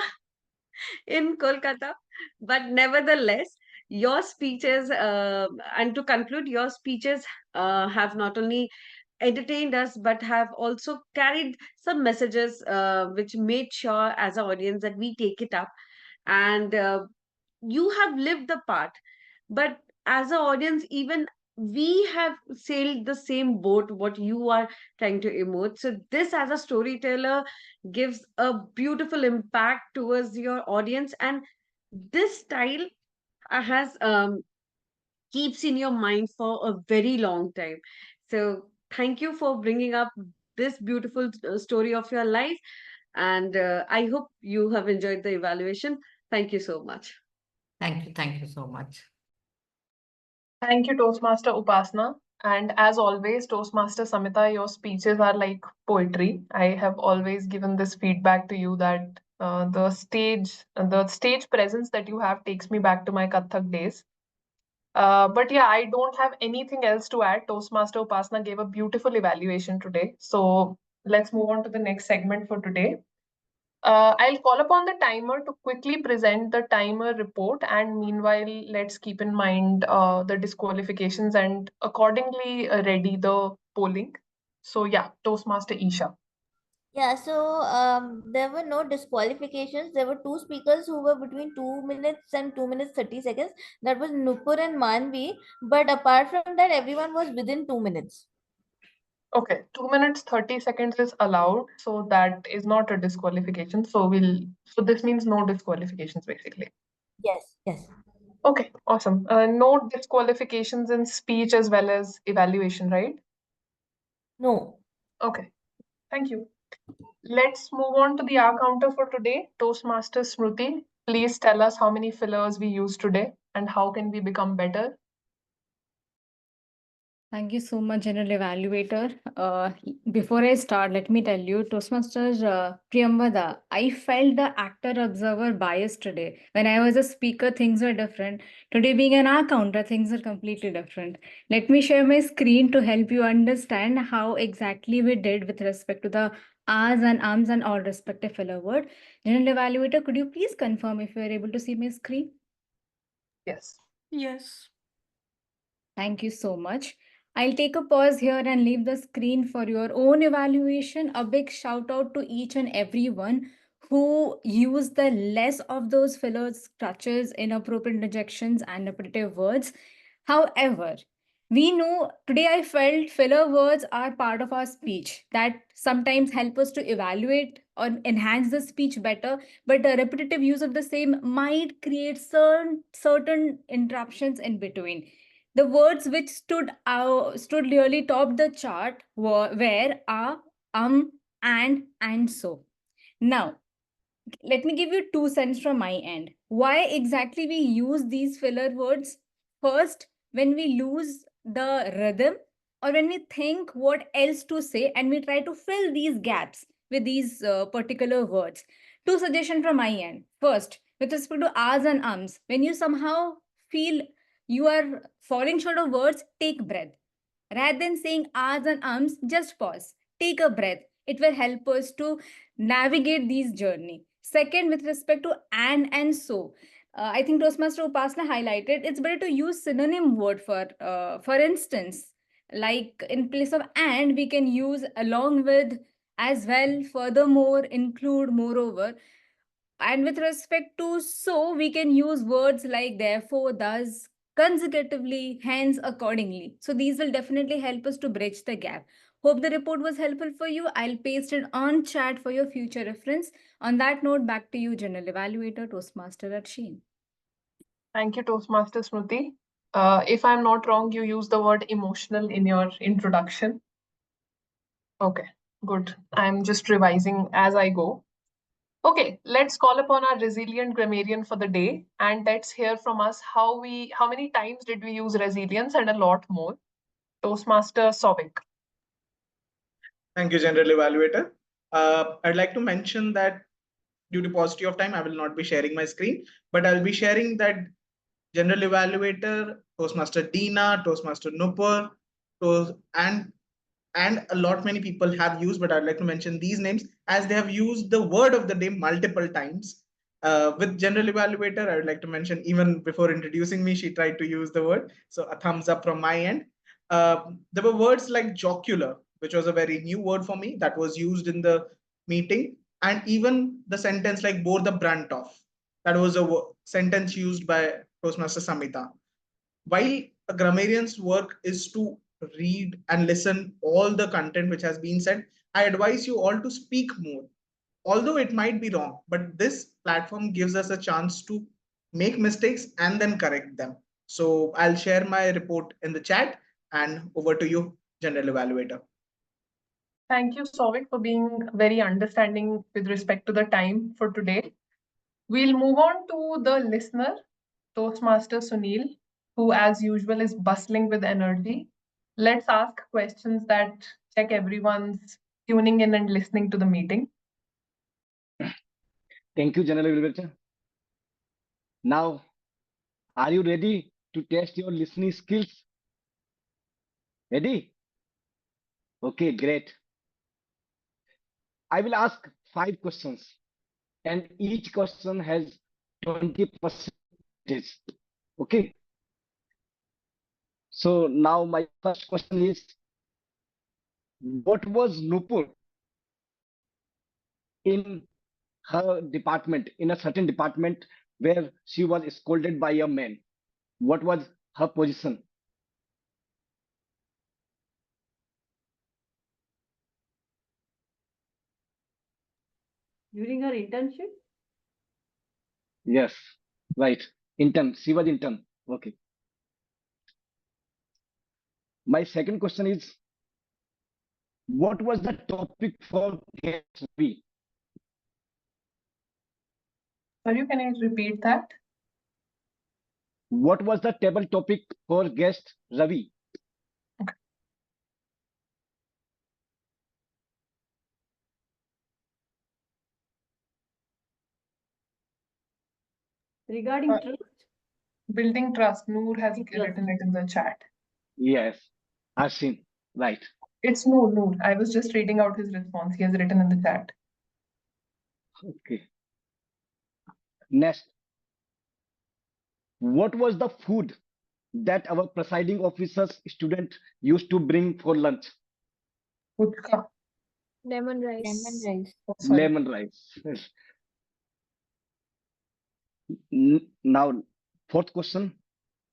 S6: in Kolkata. But nevertheless, your speeches, and to conclude, your speeches have not only entertained us, but have also carried some messages which made sure as an audience that we take it up. And you have lived the part, but as an audience, even we have sailed the same boat what you are trying to emote. So this as a storyteller gives a beautiful impact towards your audience, and this style has keeps in your mind for a very long time. So thank you for bringing up this beautiful story of your life. And I hope you have enjoyed the evaluation. Thank you so much.
S15: Thank you so much.
S3: Thank you, Toastmaster Upasana. And as always, Toastmaster Samita, your speeches are like poetry. I have always given this feedback to you that the stage presence that you have takes me back to my Kathak days. But yeah, I don't have anything else to add. Toastmaster Upasana gave a beautiful evaluation today. So let's move on to the next segment for today. I'll call upon the timer to quickly present the timer report, and meanwhile, let's keep in mind the disqualifications and accordingly ready the polling. So yeah, Toastmaster Esha.
S11: Yeah, so there were no disqualifications. There were two speakers who were between 2 minutes and 2 minutes 30 seconds. That was Nupur and Manvi. But apart from that, everyone was within 2 minutes.
S3: Okay, 2 minutes 30 seconds is allowed, so that is not a disqualification. So this means no disqualifications basically.
S11: Yes, yes.
S3: Okay, awesome. No disqualifications in speech as well as evaluation, right?
S11: No.
S3: Okay, thank you. Let's move on to the R counter for today. Toastmaster Smruti, please tell us how many fillers we used today and how can we become better.
S12: Thank you so much, General Evaluator. Before I start, let me tell you, Toastmasters Priyamvada, I felt the actor-observer bias today. When I was a speaker, things were different. Today, being an R counter, things are completely different. Let me share my screen to help you understand how exactly we did with respect to the R's and Ums and all respective filler word. General Evaluator, could you please confirm if you are able to see my screen?
S3: Yes.
S1: Yes.
S12: Thank you so much. I'll take a pause here and leave the screen for your own evaluation. A big shout out to each and everyone who used the less of those fillers, touches, inappropriate interjections, and repetitive words. However, we know today I felt filler words are part of our speech that sometimes help us to evaluate or enhance the speech better, but the repetitive use of the same might create certain interruptions in between. The words which stood really top the chart were and so. Now, let me give you 2 cents from my end. Why exactly we use these filler words? First, when we lose the rhythm or when we think what else to say and we try to fill these gaps with these particular words. Two suggestions from my end. First, with respect to R's and ums, when you somehow feel you are falling short of words, take breath. Rather than saying R's and ums, just pause. Take a breath. It will help us to navigate these journey. Second, with respect to and so, I think Toastmaster Upasana highlighted, it's better to use synonym word for instance, like in place of and, we can use along with, as well, furthermore, include, moreover. And with respect to so, we can use words like therefore, thus, consecutively, hence, accordingly. So these will definitely help us to bridge the gap. Hope the report was helpful for you. I'll paste it on chat for your future reference. On that note, back to you, General Evaluator, Toastmaster Arsheen.
S3: Thank you, Toastmaster Smruti. If I'm not wrong, you use the word emotional in your introduction. Okay, good. I'm just revising as I go. Okay, let's call upon our resilient grammarian for the day, and let's hear from us how many times did we use resilience and a lot more. Toastmaster Souvik.
S13: Thank you, General Evaluator. I'd like to mention that due to paucity of time, I will not be sharing my screen, but I'll be sharing that General Evaluator, Toastmaster Dina, Toastmaster Nupur, and a lot many people have used, but I'd like to mention these names as they have used the word of the day multiple times. With General Evaluator, I would like to mention even before introducing me, she tried to use the word. So a thumbs up from my end. There were words like jocular, which was a very new word for me that was used in the meeting. And even the sentence like bore the brunt of. That was a sentence used by Toastmaster Samita. While a grammarian's work is to read and listen all the content which has been said, I advise you all to speak more. Although it might be wrong, but this platform gives us a chance to make mistakes and then correct them. So I'll share my report in the chat and over to you, General Evaluator.
S3: Thank you, Souvik, for being very understanding with respect to the time for today. We'll move on to the listener, Toastmaster Sunil, who, as usual, is bustling with energy. Let's ask questions that check everyone's tuning in and listening to the meeting.
S4: Thank you, General Evaluator. Now, are you ready to test your listening skills? Ready? Okay, great. I will ask 5 questions, and each question has 20%. Okay. So now my first question is, what was Nupur in her department, in a certain department where she was scolded by a man? What was her position?
S2: During her internship?
S4: Yes, right. Intern. She was intern. Okay. My second question is, what was the topic for guest B?
S3: Sorry, can I repeat that?
S4: What was the table topic for guest Ravi?
S2: Regarding trust?
S3: Building trust. Noor has written it in the chat.
S4: Yes, Arsheen. Right.
S3: It's Noor. I was just reading out his response. He has written in the chat.
S4: Okay. Next. What was the food that our presiding officer's student used to bring for lunch?
S3: Puchka.
S9: Lemon rice.
S4: Lemon rice. Yes. Now, fourth question.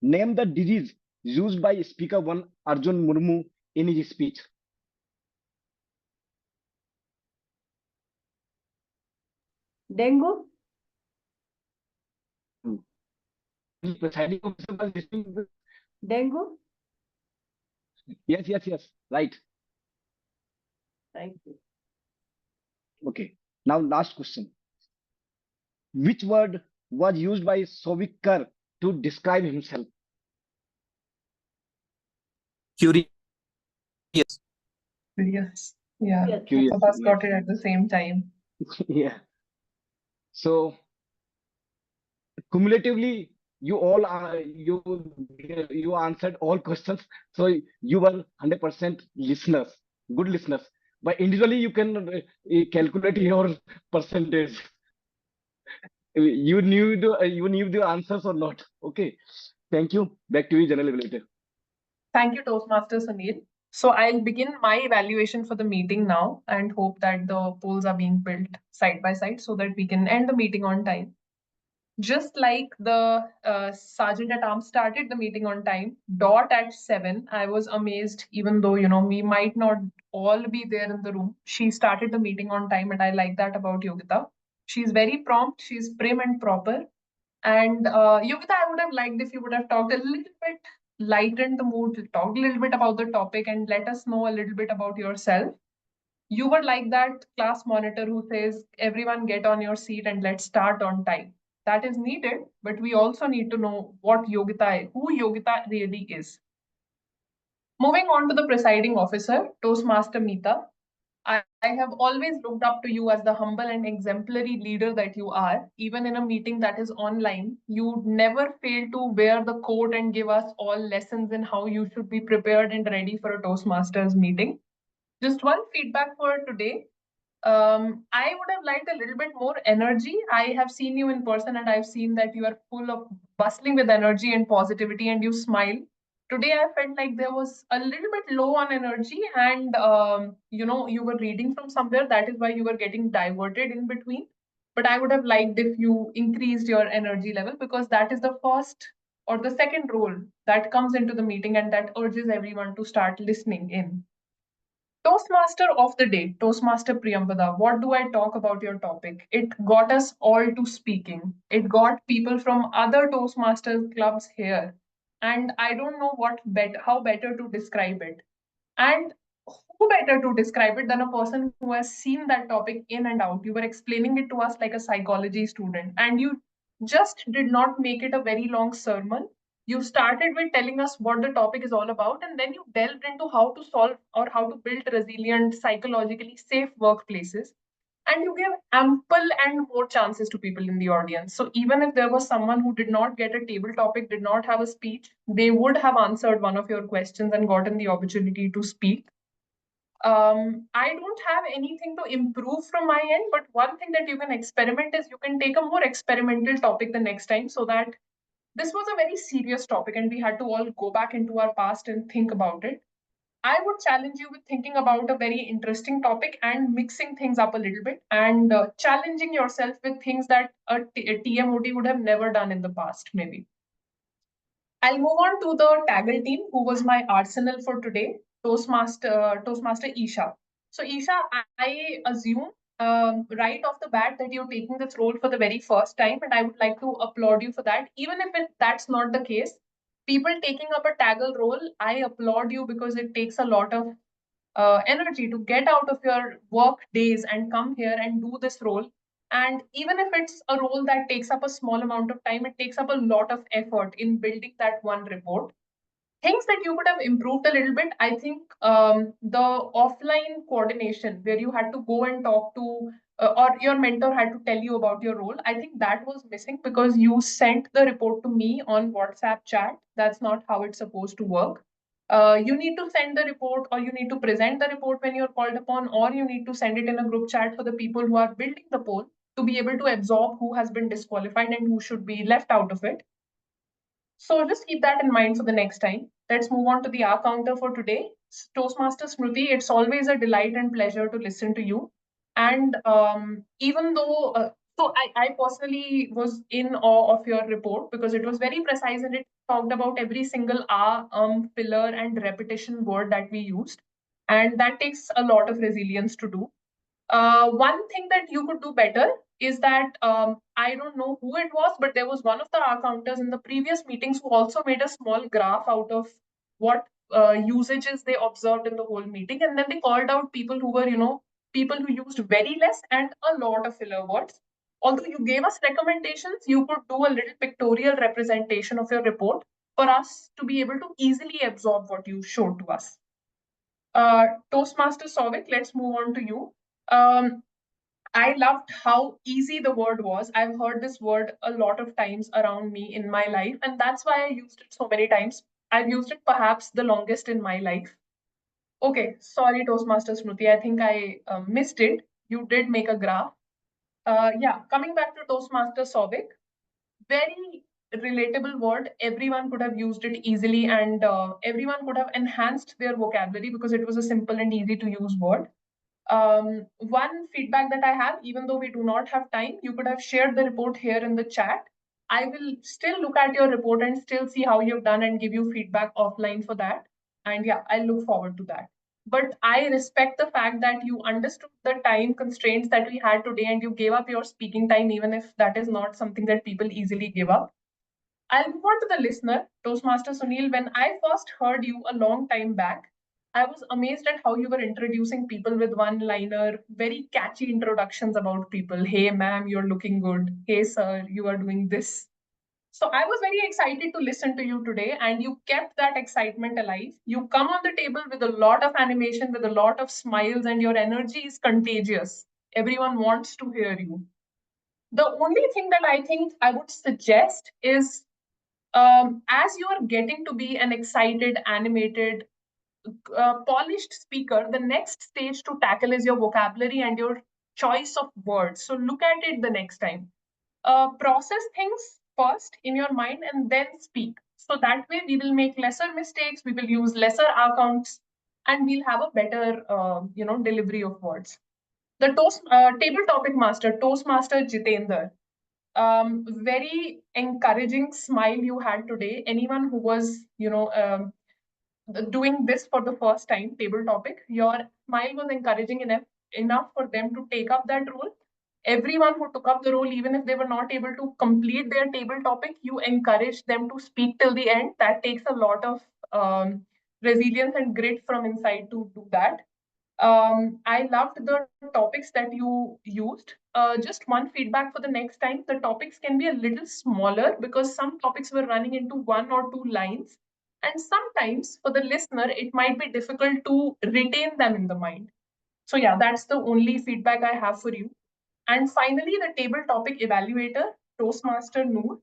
S4: Name the disease used by Speaker 1 Arjun Murmu in his speech.
S2: Dengue?
S4: Presiding officer was listening.
S2: Dengue?
S4: Yes. Right.
S2: Thank you.
S4: Okay. Now, last question. Which word was used by Souvik Kar to describe himself?
S5: Curious.
S3: Curious. Yeah.
S4: Curious.
S3: Both of us got it at the same time.
S4: Yeah. So, cumulatively, you all are you answered all questions. So you were 100% listeners, good listeners. But individually, you can calculate your percentage. You knew the answers or not. Okay. Thank you. Back to you, General Evaluator.
S3: Thank you, Toastmaster Sunil. So I'll begin my evaluation for the meeting now and hope that the polls are being built side by side so that we can end the meeting on time. Just like the sergeant at arms started the meeting on time, dot at 7, I was amazed, even though, we might not all be there in the room. She started the meeting on time, and I like that about Yogita. She's very prompt, she's prim and proper. And Yogita, I would have liked if you would have talked a little bit, lightened the mood, talked a little bit about the topic, and let us know a little bit about yourself. You were like that class monitor who says, everyone get on your seat and let's start on time. That is needed, but we also need to know who Yogita really is. Moving on to the presiding officer, Toastmaster Mita. I have always looked up to you as the humble and exemplary leader that you are. Even in a meeting that is online, you never fail to wear the coat and give us all lessons in how you should be prepared and ready for a Toastmasters meeting. Just one feedback for today. I would have liked a little bit more energy. I have seen you in person and I've seen that you are full of bustling with energy and positivity and you smile. Today, I felt like there was a little bit low on energy and, you were reading from somewhere. That is why you were getting diverted in between. But I would have liked if you increased your energy level because that is the first or the second role that comes into the meeting and that urges everyone to start listening in. Toastmaster of the day, Toastmaster Priyamvada, what do I talk about your topic? It got us all to speaking. It got people from other Toastmasters clubs here. And I don't know how better to describe it. And who who better to describe it than a person who has seen that topic in and out? You were explaining it to us like a psychology student, and you just did not make it a very long sermon. You started with telling us what the topic is all about, and then you delved into how to solve or how to build resilient, psychologically safe workplaces. And you gave ample and more chances to people in the audience. So even if there was someone who did not get a table topic, did not have a speech, they would have answered one of your questions and gotten the opportunity to speak. I don't have anything to improve from my end, but one thing that you can experiment is you can take a more experimental topic the next time, so that this was a very serious topic and we had to all go back into our past and think about it. I would challenge you with thinking about a very interesting topic and mixing things up a little bit and challenging yourself with things that a TMOD would have never done in the past, maybe. I'll move on to the TAGL team, who was my arsenal for today, Toastmaster Esha. So Esha, I assume right off the bat that you're taking this role for the very first time, and I would like to applaud you for that. Even if that's not the case, people taking up a TAGL role, I applaud you because it takes a lot of energy to get out of your work days and come here and do this role. And even if it's a role that takes up a small amount of time, it takes up a lot of effort in building that one report. Things that you could have improved a little bit, I think the offline coordination where you had to go and talk to, or your mentor had to tell you about your role, I think that was missing because you sent the report to me on WhatsApp chat. That's not how it's supposed to work. You need to send the report or you need to present the report when you're called upon, or you need to send it in a group chat for the people who are building the poll to be able to absorb who has been disqualified and who should be left out of it. So just keep that in mind for the next time. Let's move on to the R counter for today. Toastmaster Smruti, it's always a delight and pleasure to listen to you. And even though, I personally was in awe of your report because it was very precise and it talked about every single filler and repetition word that we used. And that takes a lot of resilience to do. One thing that you could do better is that I don't know who it was, but there was one of the accounters in the previous meetings who also made a small graph out of what usages they observed in the whole meeting. And then they called out people who were, people who used very less and a lot of filler words. Although you gave us recommendations, you could do a little pictorial representation of your report for us to be able to easily absorb what you showed to us. Toastmaster Souvik, let's move on to you. I loved how easy the word was. I've heard this word a lot of times around me in my life, and that's why I used it so many times. I've used it perhaps the longest in my life. Okay, sorry, Toastmaster Smruti. I think I missed it. You did make a graph. Yeah, coming back to Toastmaster Souvik, very relatable word. Everyone could have used it easily, and everyone could have enhanced their vocabulary because it was a simple and easy to use word. One feedback that I have, even though we do not have time, you could have shared the report here in the chat. I will still look at your report and still see how you've done and give you feedback offline for that. And yeah, I look forward to that. But I respect the fact that you understood the time constraints that we had today and you gave up your speaking time, even if that is not something that people easily give up. I'll move on to the listener, Toastmaster Sunil. When I first heard you a long time back, I was amazed at how you were introducing people with one-liner, very catchy introductions about people. Hey, ma'am, you're looking good. Hey, sir, you are doing this. So I was very excited to listen to you today, and you kept that excitement alive. You come on the table with a lot of animation, with a lot of smiles, and your energy is contagious. Everyone wants to hear you. The only thing that I think I would suggest is as you are getting to be an excited, animated, polished speaker, the next stage to tackle is your vocabulary and your choice of words. So look at it the next time. Process things first in your mind and then speak. So that way we will make lesser mistakes, we will use lesser accounts, and we'll have a better, delivery of words. The table topic master, Toastmaster Jitender. Very encouraging smile you had today. Anyone who was, doing this for the first time, table topic, your smile was encouraging enough for them to take up that role. Everyone who took up the role, even if they were not able to complete their table topic, you encouraged them to speak till the end. That takes a lot of resilience and grit from inside to do that. I loved the topics that you used. Just one feedback for the next time. The topics can be a little smaller because some topics were running into 1 or 2 lines. And sometimes for the listener, it might be difficult to retain them in the mind. So yeah, that's the only feedback I have for you. And finally, the table topic evaluator, Toastmaster Noor.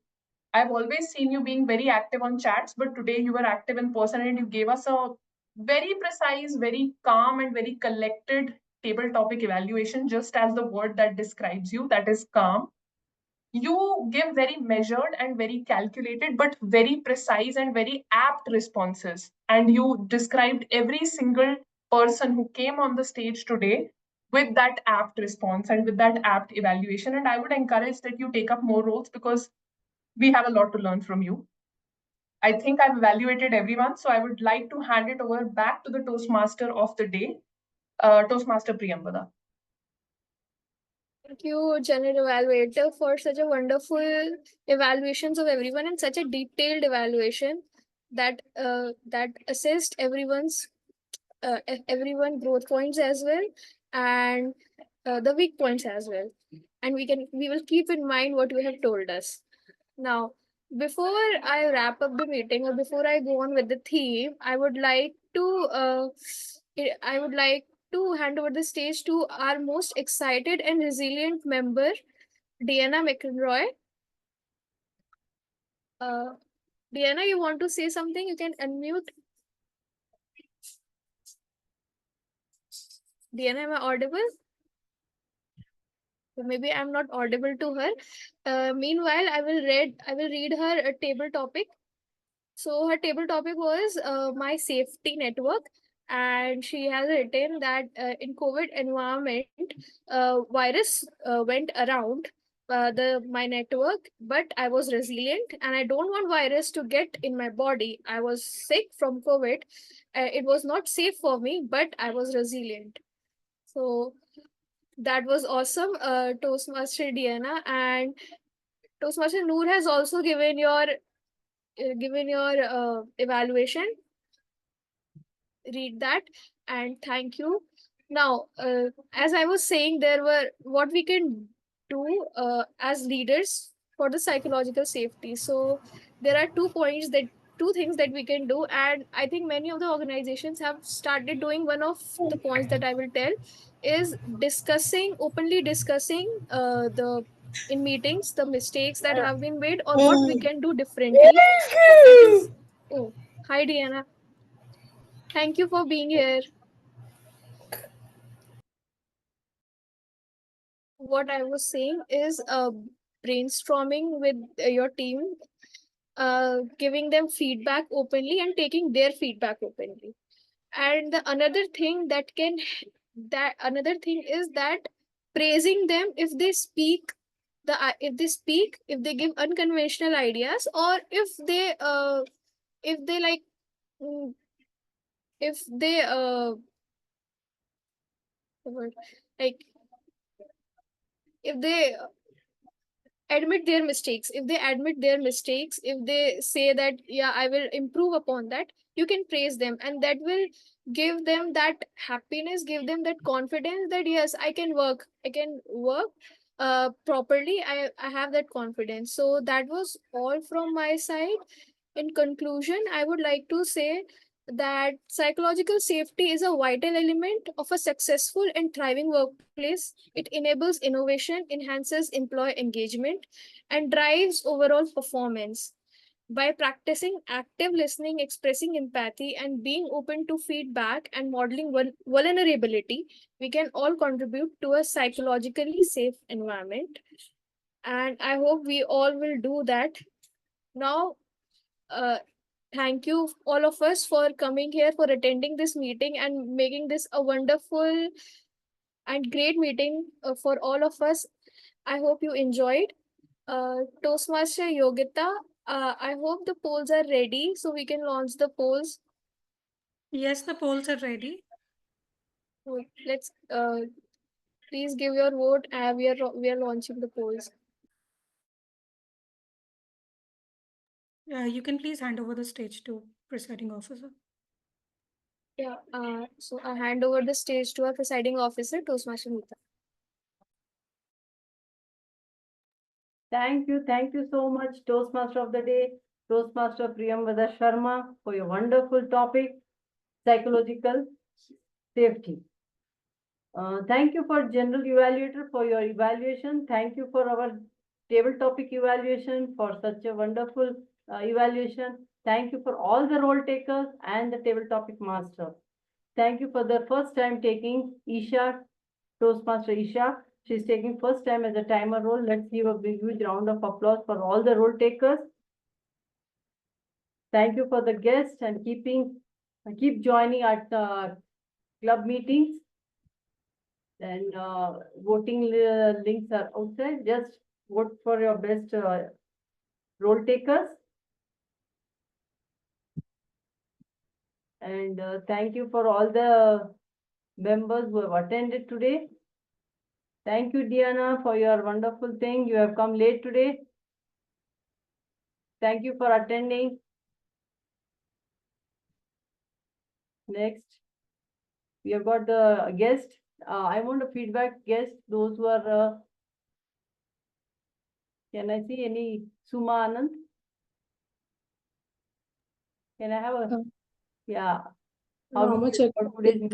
S3: I've always seen you being very active on chats, but today you were active in person and you gave us a very precise, very calm, and very collected table topic evaluation, just as the word that describes you, that is calm. You give very measured and very calculated, but very precise and very apt responses. And you described every single person who came on the stage today with that apt response and with that apt evaluation. And I would encourage that you take up more roles because we have a lot to learn from you. I think I've evaluated everyone, so I would like to hand it over back to the Toastmaster of the day, Toastmaster Priyamvada.
S9: Thank you, General Evaluator, for such a wonderful evaluations of everyone and such a detailed evaluation that that assessed everyone growth points as well and the weak points as well. And we will keep in mind what you have told us. Now, before I wrap up the meeting or before I go on with the theme, I would like to hand over the stage to our most excited and resilient member, Deanna McElroy. Deanna, you want to say something? You can unmute. Deanna, am I audible? So maybe I'm not audible to her. Meanwhile, I will read her a table topic. So her table topic was my safety network, and she has written that in COVID environment, virus went around my network, but I was resilient, and I don't want virus to get in my body. I was sick from COVID. It was not safe for me, but I was resilient. So that was awesome, Toastmaster Diana, and Toastmaster Noor has also given your evaluation. Read that and thank you. Now, as I was saying, there were what we can do as leaders for the psychological safety. So there are 2 points that 2 things that we can do, and I think many of the organizations have started doing. One of the points that I will tell is openly discussing the in meetings the mistakes that have been made or what we can do differently. Oh, hi Diana. Thank you for being here. What I was saying is brainstorming with your team, giving them feedback openly and taking their feedback openly. And the another thing is that praising them if they give unconventional ideas, or if they like mm, if they like if they admit their mistakes if they say that yeah, I will improve upon that, you can praise them, and that will give them that happiness, give them that confidence that yes, I can work properly. I have that confidence. So that was all from my side. In conclusion, I would like to say that psychological safety is a vital element of a successful and thriving workplace. It enables innovation, enhances employee engagement, and drives overall performance. By practicing active listening, expressing empathy, and being open to feedback and modeling vulnerability, we can all contribute to a psychologically safe environment. And I hope we all will do that. Now, uh, thank you, all of us, for coming here, for attending this meeting, and making this a wonderful and great meeting for all of us. I hope you enjoyed. Toastmaster Yogita, I hope the polls are ready so we can launch the polls.
S1: Yes, the polls are ready.
S9: Let's please give your vote. We are launching the polls.
S1: You can please hand over the stage to presiding officer.
S9: Yeah, so I hand over the stage to our presiding officer, Toastmaster Mita.
S2: Thank you so much, Toastmaster of the Day, Toastmaster Priyamvada Sharma, for your wonderful topic, psychological safety. Thank you for General Evaluator for your evaluation. Thank you for our table topic evaluation for such a wonderful evaluation. Thank you for all the role takers and the table topic master. Thank you for the first time taking Esha, Toastmaster Esha. She's taking first time as a timer role. Let's give a big huge round of applause for all the role takers. Thank you for the guests and keep joining at club meetings. And voting links are outside. Just vote for your best role takers. And thank you for all the members who have attended today. Thank you, Diana, for your wonderful thing. You have come late today. Thank you for attending. Next, we have got the guest. I want a feedback guest, those who are, can I see any Suma Anand? Can I have a, yeah.
S18: How much I think,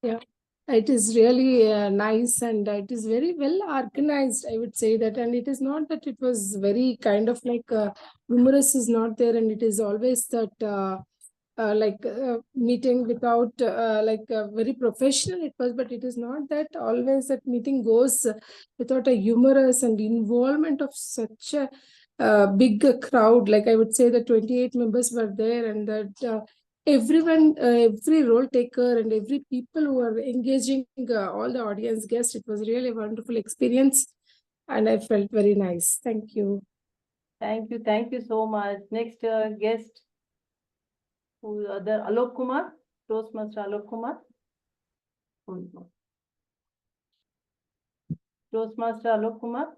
S18: yeah, it is really nice and it is very well organized, I would say that. And it is not that it was very kind of like humorous is not there, and it is always that meeting without very professional it was, but it is not that always that meeting goes without a humorous and involvement of such a big crowd. Like I would say that 28 members were there, and that everyone, every role taker and every people who are engaging all the audience guests, it was really a wonderful experience and I felt very nice. Thank you.
S2: Thank you so much. Next guest, who other Alok Kumar, Toastmaster Alok Kumar. Toastmaster Alok Kumar.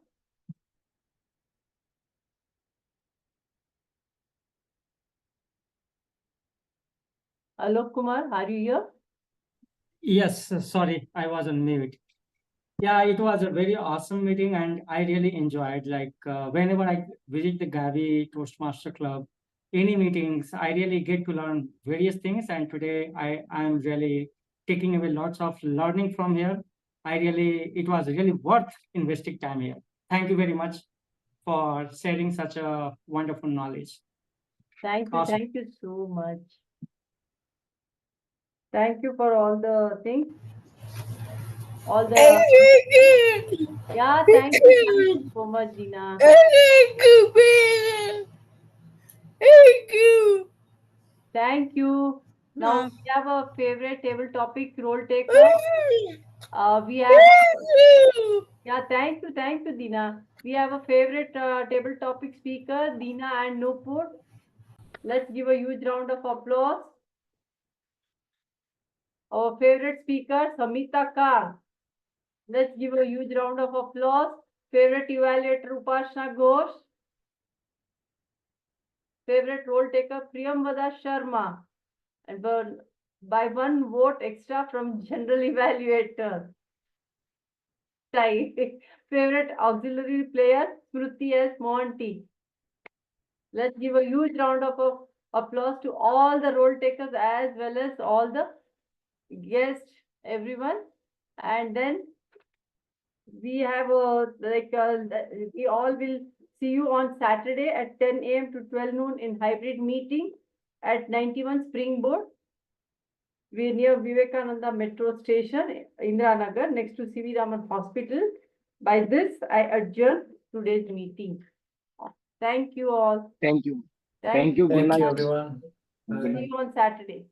S2: Alok Kumar, are you here?
S7: Yes, sorry, I was on mute. Yeah, it was a very awesome meeting and I really enjoyed. Like whenever I visit the Gabbys Toastmaster Club, any meetings, I really get to learn various things. And today I am really taking away lots of learning from here. It was really worth investing time here. Thank you very much for sharing such a wonderful knowledge.
S2: Thank you,
S7: Awesome.
S2: thank you so much. Thank you for all the things. All the yeah, thank you so much, Dina. Thank you. Now we have a favorite table topic role taker. We have yeah, thank you, Dina. We have a favorite table topic speaker, Dina and Nupur. Let's give a huge round of applause. Our favorite speaker, Samita Kar. Let's give a huge round of applause. Favorite evaluator, Upasana Ghosh. Favorite role taker, Priyamvada Sharma. And by one vote extra from General Evaluator. Favorite auxiliary player, Smruti as Mohanty. Let's give a huge round of applause to all the role takers as well as all the guests, everyone. And then we have we all will see you on Saturday at 10 a.m. to 12 noon in hybrid meeting at 91 Springboard. We're near Vivekananda Metro Station, Indiranagar, next to C.V. Raman Hospital. By this, I adjourn today's meeting. Thank you all.
S4: Thank you.
S2: Thank
S4: you. Good
S14: Thank
S4: night.
S14: you, everyone.
S2: See you on Saturday.